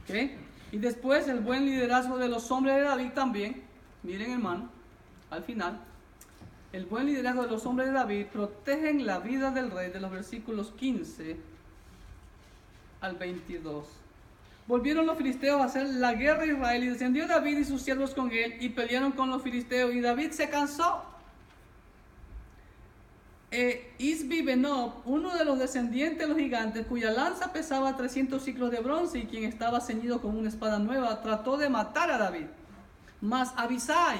¿Okay? Y después el buen liderazgo de los hombres de David también. Miren, hermano, al final, el buen liderazgo de los hombres de David protegen la vida del rey, de los versículos 15 al 22. Volvieron los filisteos a hacer la guerra a Israel, y descendió David y sus siervos con él, y pelearon con los filisteos, y David se cansó. Isbi-Benob, uno de los descendientes de los gigantes, cuya lanza pesaba 300 ciclos de bronce, y quien estaba ceñido con una espada nueva, trató de matar a David. Mas Abisai,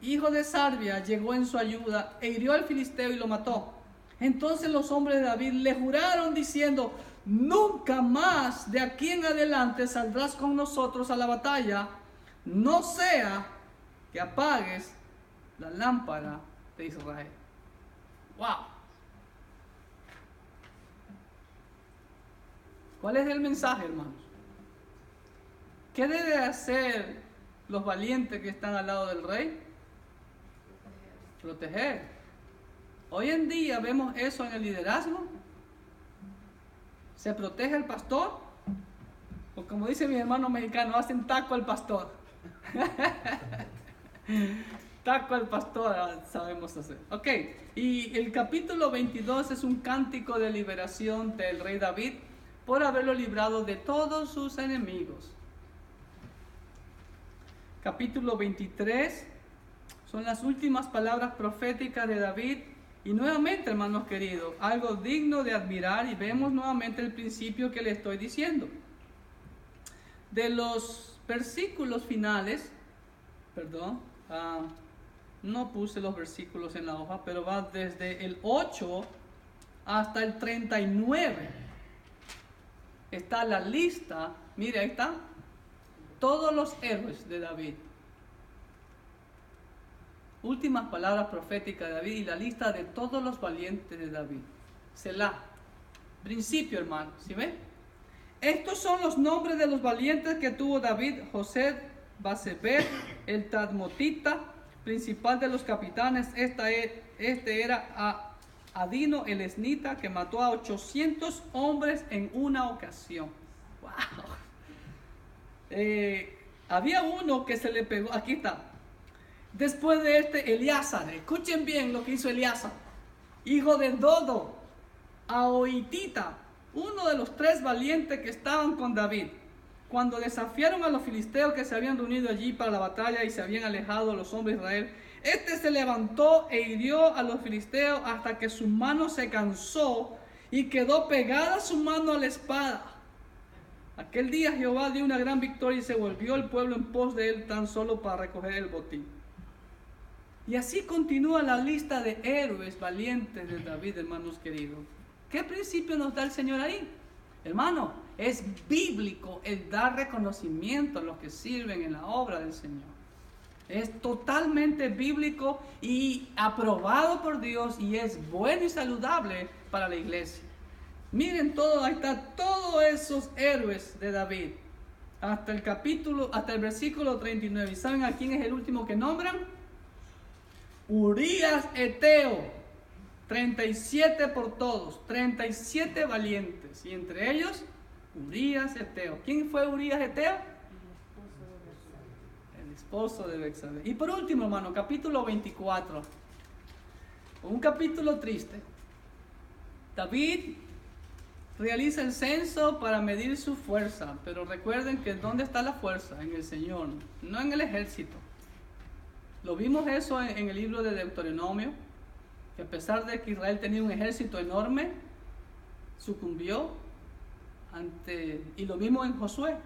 hijo de Sarbia, llegó en su ayuda, e hirió al filisteo y lo mató. Entonces los hombres de David le juraron diciendo: nunca más de aquí en adelante saldrás con nosotros a la batalla, no sea que apagues la lámpara de Israel. ¡Wow! ¿Cuál es el mensaje, hermanos? ¿Qué debe hacer los valientes que están al lado del rey? Proteger. Hoy en día vemos eso en el liderazgo. ¿Se protege al pastor? O como dice mi hermano mexicano, hacen taco al pastor. Taco al pastor sabemos hacer. Ok, y el capítulo 22 es un cántico de liberación del rey David por haberlo librado de todos sus enemigos. Capítulo 23 son las últimas palabras proféticas de David. Y nuevamente, hermanos queridos, algo digno de admirar, y vemos nuevamente el principio que le estoy diciendo. De los versículos finales, no puse los versículos en la hoja, pero va desde el 8 hasta el 39. Está la lista, mire, ahí está, todos los héroes de David. Últimas palabras proféticas de David y la lista de todos los valientes de David. Selah. Principio, hermano, ¿sí ven? Estos son los nombres de los valientes que tuvo David: José Basebet, el Tadmotita, principal de los capitanes. Este era Adino el Esnita, que mató a 800 hombres en una ocasión. ¡Wow! Había uno que se le pegó, aquí está. Después de Eleazar, escuchen bien lo que hizo Eleazar, hijo de Dodo, Ahoitita, uno de los 3 valientes que estaban con David, cuando desafiaron a los filisteos que se habían reunido allí para la batalla y se habían alejado los hombres de Israel. Se levantó e hirió a los filisteos hasta que su mano se cansó y quedó pegada su mano a la espada. Aquel día Jehová dio una gran victoria y se volvió el pueblo en pos de él tan solo para recoger el botín. Y así continúa la lista de héroes valientes de David, hermanos queridos. ¿Qué principio nos da el Señor ahí? Hermano, es bíblico el dar reconocimiento a los que sirven en la obra del Señor. Es totalmente bíblico y aprobado por Dios y es bueno y saludable para la iglesia. Miren todo, ahí está todos esos héroes de David. Hasta el versículo 39. ¿Y saben a quién es el último que nombran? Urías Eteo. 37 por todos, 37 valientes. Y entre ellos, Urías Eteo. ¿Quién fue Urías Eteo? El esposo de Betsabé. Y por último, hermano, capítulo 24. Un capítulo triste. David realiza el censo para medir su fuerza, pero recuerden que ¿dónde está la fuerza? En el Señor, no en el ejército. Lo vimos eso en el libro de Deuteronomio, que a pesar de que Israel tenía un ejército enorme, sucumbió y lo vimos en Josué,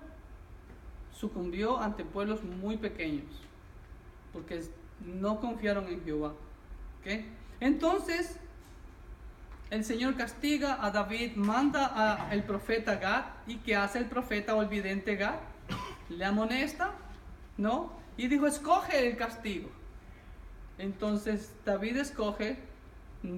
sucumbió ante pueblos muy pequeños, porque no confiaron en Jehová. ¿Okay? Entonces, el Señor castiga a David, manda al profeta Gad. ¿Y qué hace el profeta o el vidente Gad? Le amonesta, ¿no? Y dijo, escoge el castigo. Entonces David escoge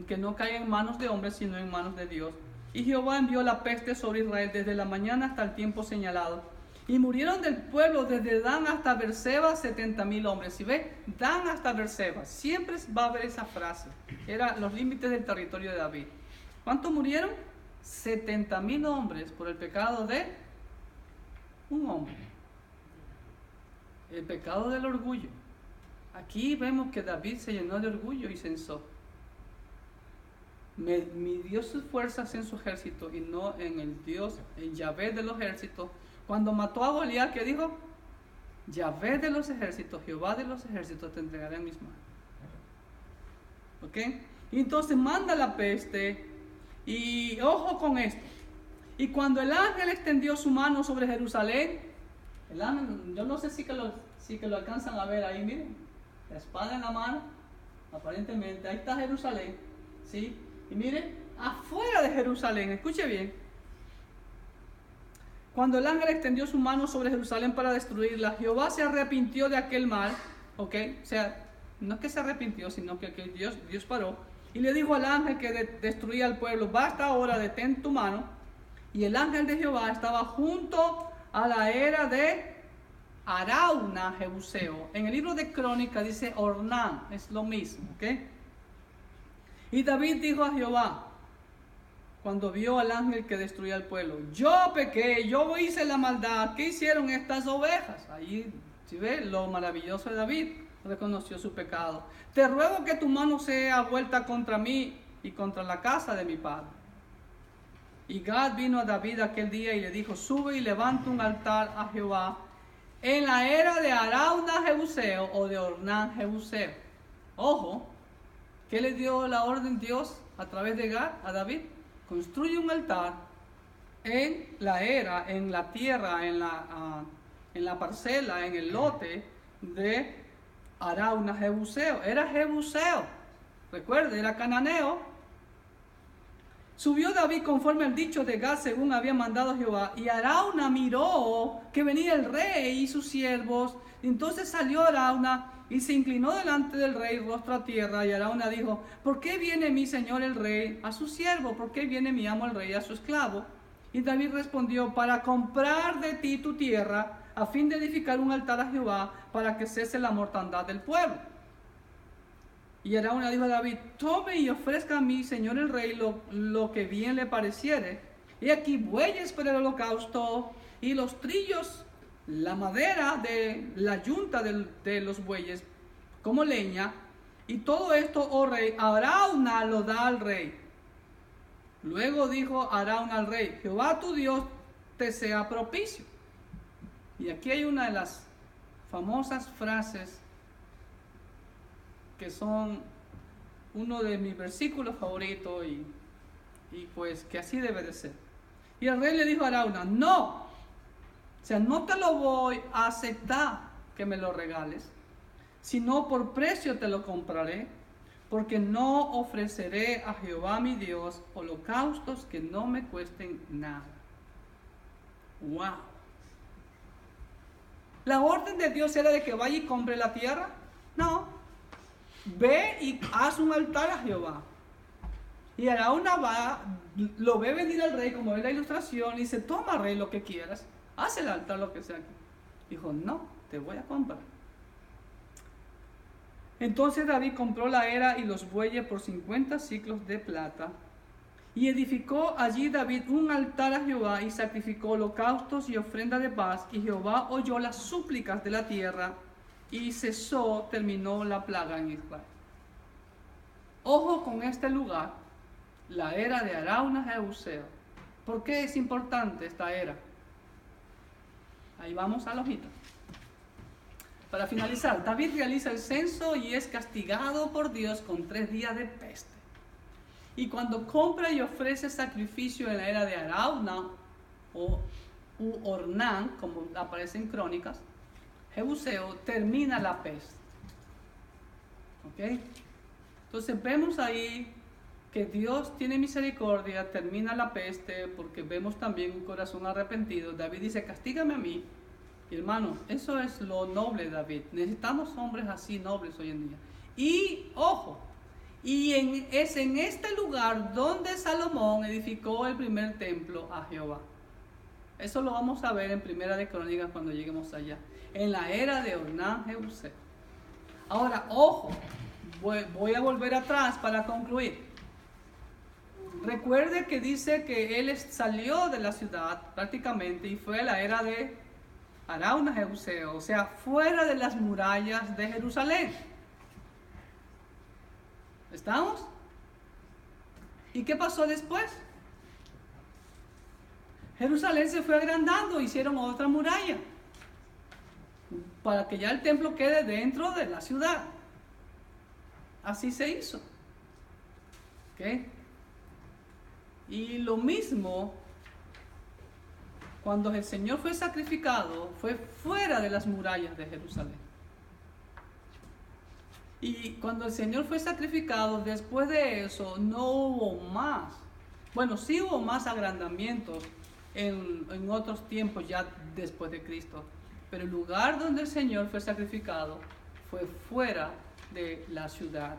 que no caiga en manos de hombres, sino en manos de Dios. Y Jehová envió la peste sobre Israel desde la mañana hasta el tiempo señalado. Y murieron del pueblo desde Dan hasta Beerseba 70,000 hombres. Si ve, Dan hasta Beerseba, siempre va a haber esa frase. Eran los límites del territorio de David. ¿Cuántos murieron? 70,000 hombres por el pecado de un hombre. El pecado del orgullo. Aquí vemos que David se llenó de orgullo y censó. Midió sus fuerzas en su ejército y no en el Dios, en Yahvé de los ejércitos. Cuando mató a Goliat, ¿qué dijo? Yahvé de los ejércitos, Jehová de los ejércitos te entregaré en mis manos. ¿Ok? Y entonces manda la peste. Y ojo con esto. Y cuando el ángel extendió su mano sobre Jerusalén, el ángel, yo no sé si que lo alcanzan a ver ahí, miren, la espada en la mano, aparentemente, ahí está Jerusalén, ¿sí? Y miren, afuera de Jerusalén, escuche bien, cuando el ángel extendió su mano sobre Jerusalén para destruirla, Jehová se arrepintió de aquel mal, ¿ok? O sea, no es que se arrepintió, sino que Dios paró. Y le dijo al ángel que destruía al pueblo, basta ahora, detén tu mano. Y el ángel de Jehová estaba junto a la era de Arauna Jebuseo. En el libro de Crónicas dice Ornán, es lo mismo, ¿ok? Y David dijo a Jehová, cuando vio al ángel que destruía al pueblo, yo pequé, yo hice la maldad, ¿qué hicieron estas ovejas? Ahí, ¿sí ve? Lo maravilloso de David. Reconoció su pecado. Te ruego que tu mano sea vuelta contra mí y contra la casa de mi padre. Y Gad vino a David aquel día y le dijo, sube y levanta un altar a Jehová en la era de Arauna Jebuseo o de Ornán Jebuseo. Ojo, ¿qué le dio la orden Dios a través de Gad a David? Construye un altar en la era, en la tierra, en la parcela, en el lote de Arauna Jebuseo. Era Jebuseo, recuerde, era cananeo. Subió David conforme al dicho de Gad, según había mandado Jehová, y Arauna miró que venía el rey y sus siervos. Entonces salió Arauna y se inclinó delante del rey, rostro a tierra. Y Arauna dijo, ¿por qué viene mi señor el rey a su siervo? ¿Por qué viene mi amo el rey a su esclavo? Y David respondió, para comprar de ti tu tierra, a fin de edificar un altar a Jehová, para que cese la mortandad del pueblo. Y Arauna dijo a David, tome y ofrezca a mi señor el rey lo que bien le pareciere. Y aquí bueyes para el holocausto, y los trillos, la madera de la yunta de los bueyes, como leña. Y todo esto, oh rey, Arauna lo da al rey. Luego dijo Arauna al rey, Jehová tu Dios te sea propicio. Y aquí hay una de las famosas frases que son uno de mis versículos favoritos y pues que así debe de ser. Y el rey le dijo a Arauna, no, o sea, no te lo voy a aceptar que me lo regales, sino por precio te lo compraré, porque no ofreceré a Jehová mi Dios holocaustos que no me cuesten nada. ¡Wow! La orden de Dios era de que vaya y compre la tierra. No. Ve y haz un altar a Jehová. Y Araúna va, lo ve venir al rey, como ve la ilustración, y dice, toma, rey, lo que quieras. Haz el altar, lo que sea. Dijo, no, te voy a comprar. Entonces David compró la era y los bueyes por 50 siclos de plata. Y edificó allí David un altar a Jehová y sacrificó holocaustos y ofrenda de paz. Y Jehová oyó las súplicas de la tierra y terminó la plaga en Israel. Ojo con este lugar, la era de Araúna Jebuseo. ¿Por qué es importante esta era? Ahí vamos a la hojita. Para finalizar, David realiza el censo y es castigado por Dios con 3 días de peste. Y cuando compra y ofrece sacrificio en la era de Araúna o Ornán, como aparece en Crónicas, Jebuseo, termina la peste. ¿Ok? Entonces vemos ahí que Dios tiene misericordia, termina la peste, porque vemos también un corazón arrepentido. David dice, castígame a mí. Y hermano, eso es lo noble de David. Necesitamos hombres así nobles hoy en día. Y, ojo, es en este lugar donde Salomón edificó el primer templo a Jehová. Eso lo vamos a ver en Primera de Crónicas cuando lleguemos allá. En la era de Ornán Jebuseo. Ahora, ojo, voy a volver atrás para concluir. Recuerde que dice que él salió de la ciudad prácticamente y fue a la era de Araúna Jebuseo, o sea, fuera de las murallas de Jerusalén. ¿Estamos? ¿Y qué pasó después? Jerusalén se fue agrandando, hicieron otra muralla para que ya el templo quede dentro de la ciudad. Así se hizo. ¿Ok? Y lo mismo, cuando el Señor fue sacrificado, fue fuera de las murallas de Jerusalén. Y cuando el Señor fue sacrificado, después de eso, no hubo más. Bueno, sí hubo más agrandamientos en otros tiempos ya después de Cristo. Pero el lugar donde el Señor fue sacrificado fue fuera de la ciudad.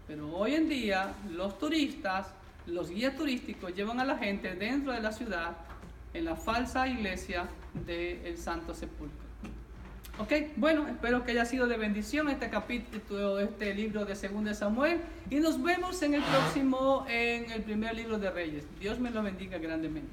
Pero hoy en día, los turistas, los guías turísticos llevan a la gente dentro de la ciudad en la falsa iglesia del Santo Sepulcro. Ok, bueno, espero que haya sido de bendición este capítulo, este libro de 2 de Samuel, y nos vemos en el próximo, en el primer libro de Reyes. Dios me lo bendiga grandemente.